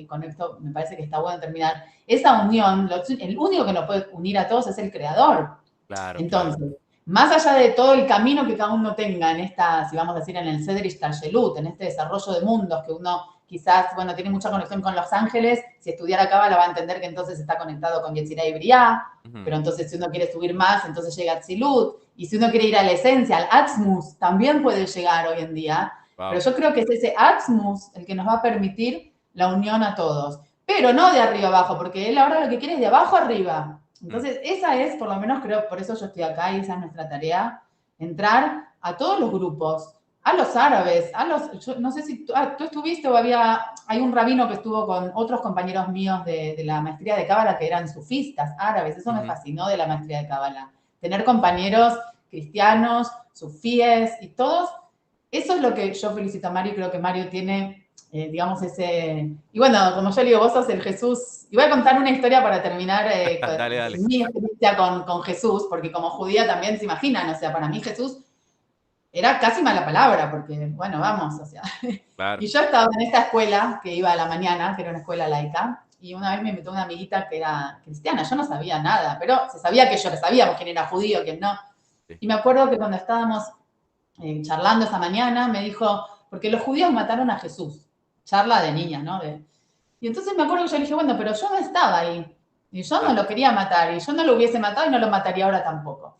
con esto me parece que está bueno terminar, esa unión, el único que nos puede unir a todos es el creador. Claro, claro. Entonces, más allá de todo el camino que cada uno tenga en esta, si vamos a decir, en el Cedric Tashelut, en este desarrollo de mundos que uno quizás, bueno, tiene mucha conexión con los ángeles, si estudiara Cábala va a entender que entonces está conectado con Yetzirah y Briah, Ujú. pero entonces si uno quiere subir más, entonces llega a Tzilut, y si uno quiere ir a la esencia, al Atzmus, también puede llegar hoy en día, pero Wow. yo creo que es ese Atzmus el que nos va a permitir la unión a todos, pero no de arriba abajo, porque él ahora lo que quiere es de abajo arriba. Mm. Entonces, esa es, por lo menos creo, por eso yo estoy acá y esa es nuestra tarea, entrar a todos los grupos, a los árabes, yo no sé si tú estuviste o hay un rabino que estuvo con otros compañeros míos de la maestría de Cábala que eran sufistas, árabes, eso me Ujú. fascinó de la maestría de Cábala. Tener compañeros cristianos, sufíes y todos, eso es lo que yo felicito a Mario, creo que Mario tiene, digamos, ese... Y bueno, como yo le digo, vos sos el Jesús. Y voy a contar una historia para terminar Dale, dale. mi experiencia con Jesús, porque como judía también se imaginan, o sea, para mí Jesús era casi mala palabra, porque, bueno, vamos, o sea. Claro. Y yo estaba en esta escuela que iba a la mañana, que era una escuela laica, y una vez me invitó una amiguita que era cristiana, yo no sabía nada, pero se sabía que sabíamos quién era judío, quién no. Sí. Y me acuerdo que cuando estábamos charlando esa mañana, me dijo, porque los judíos mataron a Jesús, charla de niñas, ¿no? Y entonces me acuerdo que yo le dije, bueno, pero yo no estaba ahí, y yo no Claro. lo quería matar, y yo no lo hubiese matado y no lo mataría ahora tampoco.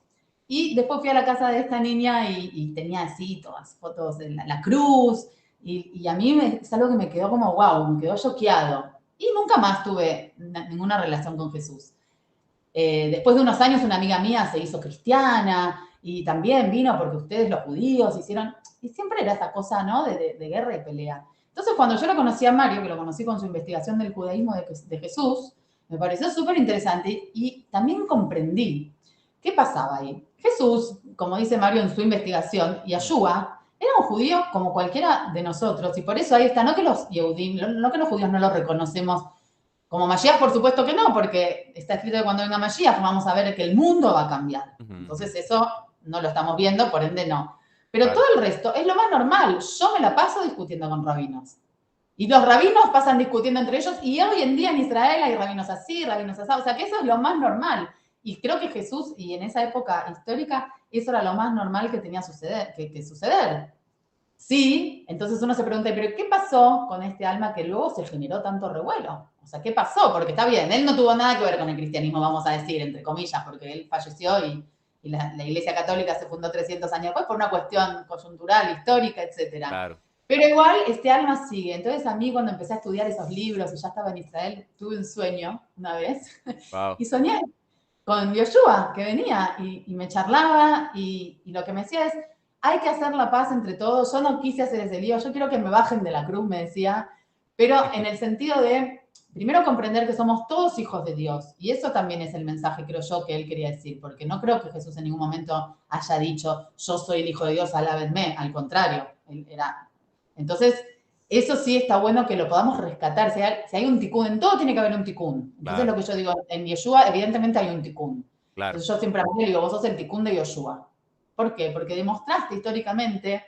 Y después fui a la casa de esta niña y tenía así todas fotos de la cruz, y a mí es algo que me quedó como, wow, me quedó choqueado. Y nunca más tuve ninguna relación con Jesús. Después de unos años, una amiga mía se hizo cristiana y también vino porque ustedes los judíos hicieron, y siempre era esa cosa, ¿no? De guerra y pelea. Entonces, cuando yo lo conocí a Mario, que lo conocí con su investigación del judaísmo de Jesús, me pareció súper interesante y también comprendí qué pasaba ahí. Jesús, como dice Mario en su investigación, y Ujú. Yeshua, era un judío como cualquiera de nosotros, y por eso ahí está, no que los Yehudim, no que los judíos no lo reconocemos como Mashiach, por supuesto que no, porque está escrito que cuando venga Mashiach vamos a ver que el mundo va a cambiar. Ujú, ujú. Entonces eso no lo estamos viendo, por ende no. Pero todo Claro. el resto es lo más normal. Yo me la paso discutiendo con rabinos. Y los rabinos pasan discutiendo entre ellos y hoy en día en Israel hay rabinos así, rabinos así. O sea que eso es lo más normal. Y creo que Jesús, y en esa época histórica, eso era lo más normal que tenía que suceder. Sí, entonces uno se pregunta, pero ¿qué pasó con este alma que luego se generó tanto revuelo? O sea, ¿qué pasó? Porque está bien, él no tuvo nada que ver con el cristianismo, vamos a decir, entre comillas, porque él falleció y y la Iglesia Católica se fundó 300 años después por una cuestión coyuntural, histórica, etcétera. Claro. Pero igual este alma sigue. Entonces a mí cuando empecé a estudiar esos libros y ya estaba en Israel, tuve un sueño una vez Wow. y soñé con Yoshua, que venía y me charlaba y lo que me decía es, hay que hacer la paz entre todos, yo no quise hacer ese lío, yo quiero que me bajen de la cruz, me decía, pero en el sentido de, primero comprender que somos todos hijos de Dios, y eso también es el mensaje, creo yo, que él quería decir, porque no creo que Jesús en ningún momento haya dicho, yo soy el hijo de Dios, alábenme, al contrario, él era... Entonces, eso sí está bueno que lo podamos rescatar. Si hay un ticún, en todo tiene que haber un ticún. Entonces, Claro. lo que yo digo, en Yeshua, evidentemente hay un ticún. Claro. Entonces, yo siempre a mí le digo, vos sos el ticún de Yoshua. ¿Por qué? Porque demostraste históricamente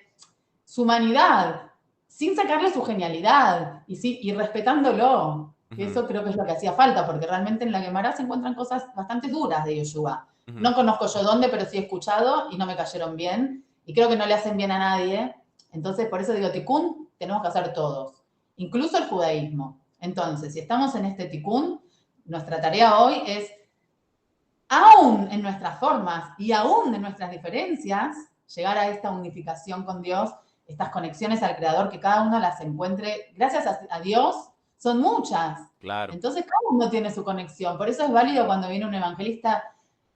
su humanidad, sin sacarle su genialidad y respetándolo. Y eso creo que es lo que hacía falta, porque realmente en la Gemara se encuentran cosas bastante duras de Yoshua. No conozco yo dónde, pero sí he escuchado y no me cayeron bien. Y creo que no le hacen bien a nadie. Entonces, por eso digo, Tikkun tenemos que hacer todos, incluso el judaísmo. Entonces, si estamos en este Tikkun, nuestra tarea hoy es, aún en nuestras formas y aún en nuestras diferencias, llegar a esta unificación con Dios, estas conexiones al Creador, que cada uno las encuentre, gracias a Dios, son muchas. Claro. Entonces, cada uno tiene su conexión. Por eso es válido cuando viene un evangelista.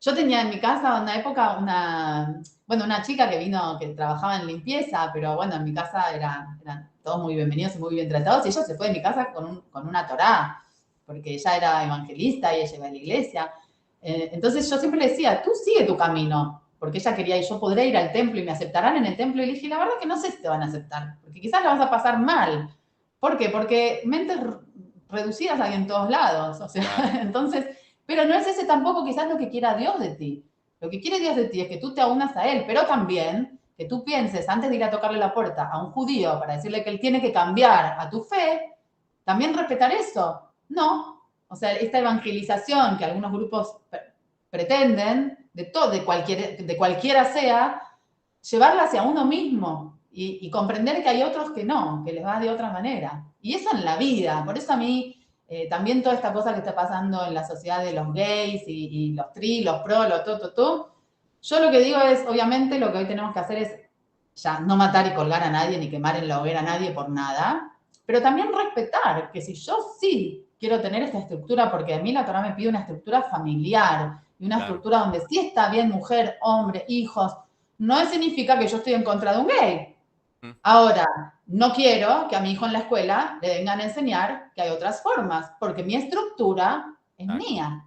Yo tenía en mi casa en una época una chica que vino, que trabajaba en limpieza, pero bueno, en mi casa eran todos muy bienvenidos y muy bien tratados, y ella se fue de mi casa con una Torá, porque ella era evangelista y ella iba a la iglesia. Entonces yo siempre le decía, tú sigue tu camino, porque ella quería, y yo podré ir al templo y me aceptarán en el templo, y le dije, la verdad que no sé si te van a aceptar, porque quizás la vas a pasar mal. ¿Por qué? Porque mentes reducidas hay en todos lados, o sea, claro. Entonces, pero no es ese tampoco quizás lo que quiera Dios de ti. Lo que quiere Dios de ti es que tú te aunas a Él, pero también que tú pienses, antes de ir a tocarle la puerta a un judío para decirle que él tiene que cambiar a tu fe, también respetar eso. No. O sea, esta evangelización que algunos grupos pretenden, de cualquiera sea, llevarla hacia uno mismo y comprender que hay otros que no, que les va de otra manera. Y eso en la vida. Por eso a mí también toda esta cosa que está pasando en la sociedad de los gays y los tri, los pro, los yo lo que digo es, obviamente, lo que hoy tenemos que hacer es ya no matar y colgar a nadie, ni quemar en la hoguera a nadie por nada, pero también respetar que si yo sí quiero tener esta estructura, porque a mí la Torah me pide una estructura familiar y una estructura donde sí está bien mujer, hombre, hijos, no significa que yo estoy en contra de un gay. Ahora, no quiero que a mi hijo en la escuela le vengan a enseñar que hay otras formas, porque mi estructura es mía.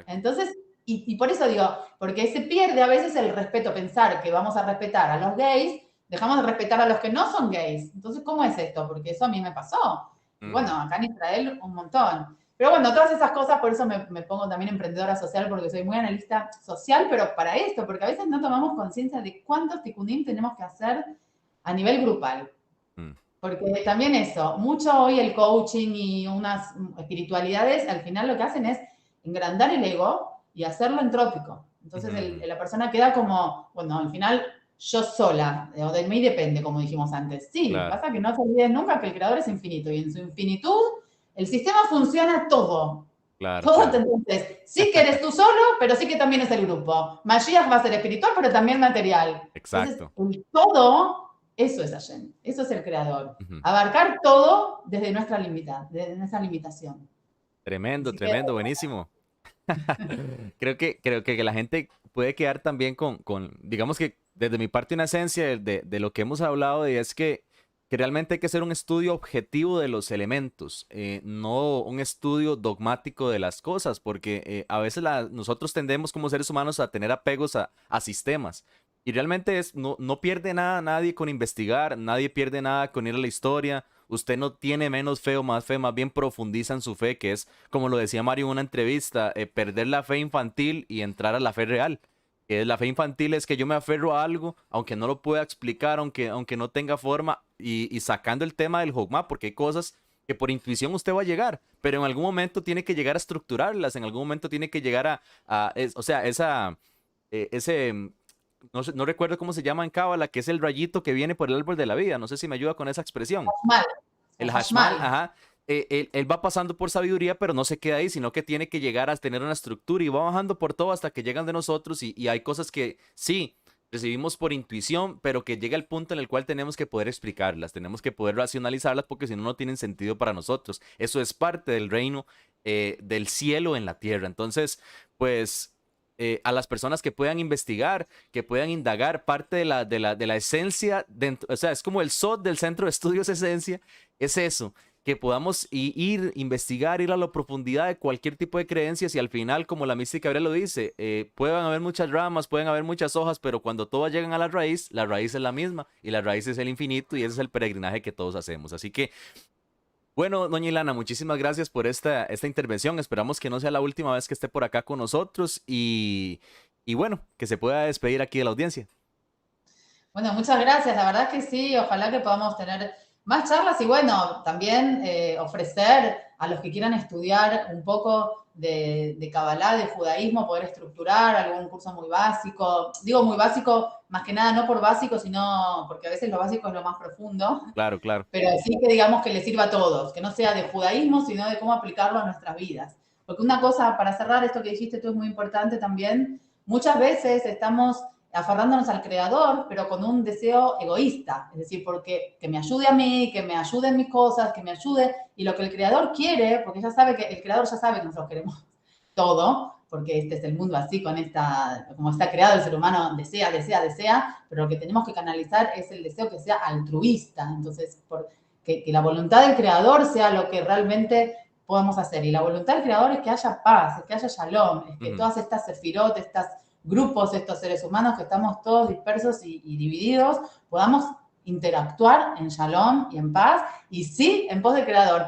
Entonces, y por eso digo, porque se pierde a veces el respeto, pensar que vamos a respetar a los gays, dejamos de respetar a los que no son gays. Entonces, ¿cómo es esto? Porque eso a mí me pasó. Y bueno, acá en Israel un montón. Pero bueno, todas esas cosas, por eso me pongo también emprendedora social, porque soy muy analista social, pero para esto, porque a veces no tomamos conciencia de cuántos tikkunim tenemos que hacer a nivel grupal. Porque también eso, mucho hoy el coaching y unas espiritualidades, al final lo que hacen es engrandar el ego y hacerlo entrópico. Entonces la persona queda como, bueno, al final yo sola, o de mí depende, como dijimos antes. Sí, pasa que no se olviden nunca que el creador es infinito y en su infinitud el sistema funciona todo. Todo. Entonces, sí que eres tú solo, pero sí que también es el grupo. Mashiach va a ser espiritual, pero también material. Exacto. Entonces, todo, eso es Hashem, eso es el creador. Abarcar todo desde nuestra limitación. Tremendo, tremendo, buenísimo. Creo que la gente puede quedar también digamos que desde mi parte una esencia de lo que hemos hablado, y es que realmente hay que hacer un estudio objetivo de los elementos, no un estudio dogmático de las cosas, porque a veces nosotros tendemos como seres humanos a tener apegos a sistemas. Y realmente no pierde nada nadie con investigar, nadie pierde nada con ir a la historia. Usted no tiene menos fe o más fe, más bien profundiza en su fe, que es, como lo decía Mario en una entrevista, perder la fe infantil y entrar a la fe real. La fe infantil es que yo me aferro a algo, aunque no lo pueda explicar, aunque no tenga forma, y sacando el tema del Jogma, porque hay cosas que por intuición usted va a llegar, pero en algún momento tiene que llegar a estructurarlas, en algún momento tiene que llegar o sea, no recuerdo cómo se llama en Cábala, que es el rayito que viene por el árbol de la vida. No sé si me ayuda con esa expresión. Hashmal. El hashmal, ajá. él va pasando por sabiduría, pero no se queda ahí, sino que tiene que llegar a tener una estructura y va bajando por todo hasta que llegan de nosotros y hay cosas que sí recibimos por intuición, pero que llega el punto en el cual tenemos que poder explicarlas, tenemos que poder racionalizarlas porque si no, no tienen sentido para nosotros. Eso es parte del reino del cielo en la tierra. Entonces, pues... a las personas que puedan investigar, que puedan indagar parte de la esencia, dentro, o sea, es como el SOT del Centro de Estudios Esencia, es eso, que podamos ir, investigar, ir a la profundidad de cualquier tipo de creencias y al final, como la mística Gabriel lo dice, pueden haber muchas ramas, pueden haber muchas hojas, pero cuando todas llegan a la raíz es la misma y la raíz es el infinito y ese es el peregrinaje que todos hacemos. Así que, bueno, doña Ilana, muchísimas gracias por esta intervención. Esperamos que no sea la última vez que esté por acá con nosotros y bueno, que se pueda despedir aquí de la audiencia. Bueno, muchas gracias. La verdad que sí, ojalá que podamos tener más charlas y bueno, también ofrecer a los que quieran estudiar un poco de Kabbalah, de judaísmo, poder estructurar algún curso muy básico. Digo muy básico, más que nada no por básico, sino porque a veces lo básico es lo más profundo, Claro, claro. pero sí que digamos que le sirva a todos, que no sea de judaísmo, sino de cómo aplicarlo a nuestras vidas. Porque una cosa, para cerrar esto que dijiste tú es muy importante también, muchas veces estamos aferrándonos al creador, pero con un deseo egoísta, es decir, porque que me ayude a mí, que me ayude en mis cosas, que me ayude, y lo que el creador quiere, porque ya sabe que el creador ya sabe que nosotros queremos todo, porque este es el mundo así, con esta, como está creado el ser humano, desea, desea, desea, pero lo que tenemos que canalizar es el deseo que sea altruista, entonces, que la voluntad del creador sea lo que realmente podamos hacer, y la voluntad del creador es que haya paz, es que haya shalom, es que todas estas sefirot, estas grupos, estos seres humanos que estamos todos dispersos y divididos, podamos interactuar en shalom y en paz, y sí, en pos del creador.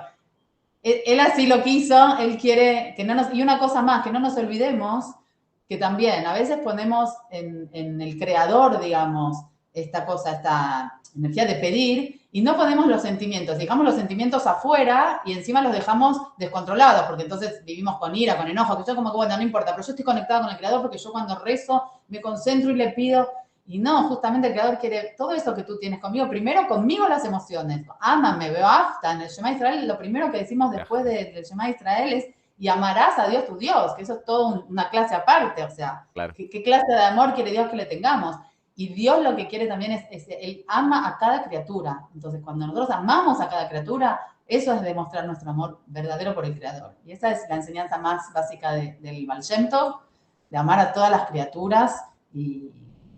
Él así lo quiso, él quiere que no nos... Y una cosa más, que no nos olvidemos que también a veces ponemos en el creador, digamos, esta cosa, esta energía de pedir, y no ponemos los sentimientos, dejamos los sentimientos afuera y encima los dejamos descontrolados, porque entonces vivimos con ira, con enojo, que yo como que, bueno, no importa, pero yo estoy conectada con el creador porque yo cuando rezo me concentro y le pido, y no, justamente el creador quiere todo eso que tú tienes conmigo, primero conmigo las emociones, ámame, veo hasta en el Shema Israel, lo primero que decimos después del Shema Israel es y amarás a Dios tu Dios, que eso es toda una clase aparte, o sea, Claro. ¿qué clase de amor quiere Dios que le tengamos? Y Dios lo que quiere también Él ama a cada criatura. Entonces, cuando nosotros amamos a cada criatura, eso es demostrar nuestro amor verdadero por el Creador. Y esa es la enseñanza más básica del Baal Shem Tov, de amar a todas las criaturas y,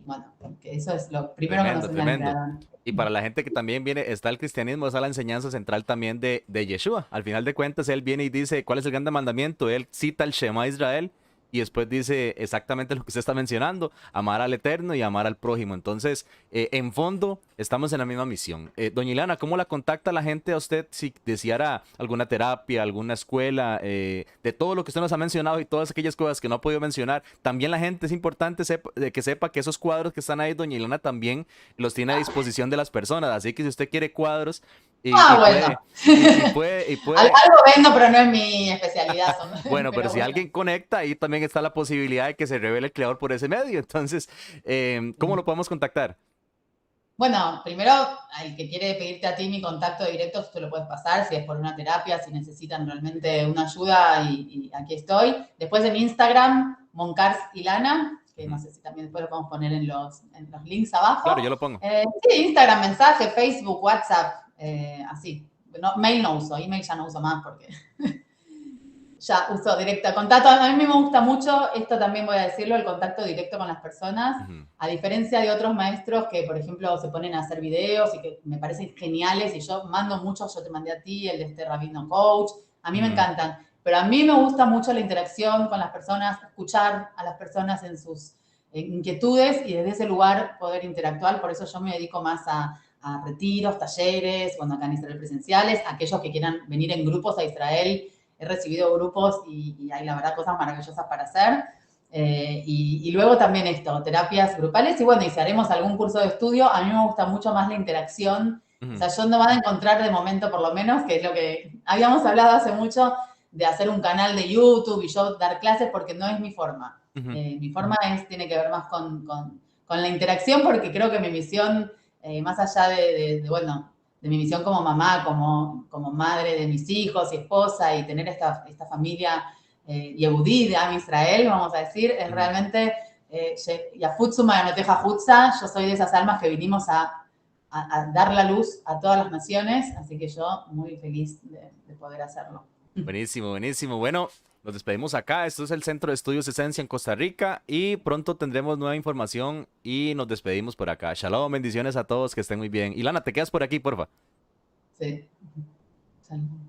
bueno, que eso es lo primero que nos Tremendo, enseña el tremendo. Creador. Y para la gente que también viene, está el cristianismo, está la enseñanza central también de Yeshua. Al final de cuentas, él viene y dice, ¿cuál es el gran mandamiento? Él cita el Shema Israel y después dice exactamente lo que usted está mencionando, amar al Eterno y amar al prójimo. Entonces, en fondo, estamos en la misma misión. Doña Ilana, ¿cómo la contacta la gente a usted si deseara alguna terapia, alguna escuela, de todo lo que usted nos ha mencionado y todas aquellas cosas que no ha podido mencionar? También la gente es importante que sepa que esos cuadros que están ahí, doña Ilana, también los tiene a disposición de las personas. Así que si usted quiere cuadros y Bueno. puede, y puede Algo vendo, pero no es mi especialidad. bueno, pero Pero si bueno. alguien conecta, ahí también está la posibilidad de que se revele el creador por ese medio. Entonces, ¿cómo lo podemos contactar? Bueno, primero, el que quiere pedirte a ti mi contacto directo, tú lo puedes pasar, si es por una terapia, si necesitan realmente una ayuda, y aquí estoy. Después en Instagram, Moncars Ilana, que no sé si también después lo podemos poner en los links Claro, abajo. yo lo pongo. Sí, Instagram, mensaje, Facebook, WhatsApp, así. No, mail no uso, email ya no uso más porque ya uso directo contacto. A mí me gusta mucho, esto también voy a decirlo, el contacto directo con las personas, a diferencia de otros maestros que, por ejemplo, se ponen a hacer videos y que me parecen geniales y yo mando muchos, yo te mandé a ti, el de este Rabino Coach, a mí me encantan, pero a mí me gusta mucho la interacción con las personas, escuchar a las personas en sus inquietudes y desde ese lugar poder interactuar, por eso yo me dedico más a retiros, talleres, cuando acá en Israel presenciales, aquellos que quieran venir en grupos a Israel. He recibido grupos y hay, la verdad, cosas maravillosas para hacer. Y luego también esto, terapias grupales. Y bueno, y si haremos algún curso de estudio, a mí me gusta mucho más la interacción. O sea, yo no van a encontrar de momento, por lo menos, que es lo que habíamos hablado hace mucho, de hacer un canal de YouTube y yo dar clases, porque no es mi forma. Mi forma tiene que ver más con la interacción, porque creo que mi misión, más allá bueno, mi misión como mamá, como madre de mis hijos y esposa, y tener esta familia yehudí de Am Israel, vamos a decir, es realmente, Yafutzuma de Noteja Jutza, yo soy de esas almas que vinimos a dar la luz a todas las naciones, así que yo muy feliz de poder hacerlo. Buenísimo, buenísimo. Bueno, nos despedimos acá. Esto es el Centro de Estudios Esencia en Costa Rica y pronto tendremos nueva información y nos despedimos por acá. Shalom, bendiciones a todos, que estén muy bien. Ilana, te quedas por aquí, porfa. Sí. Salud.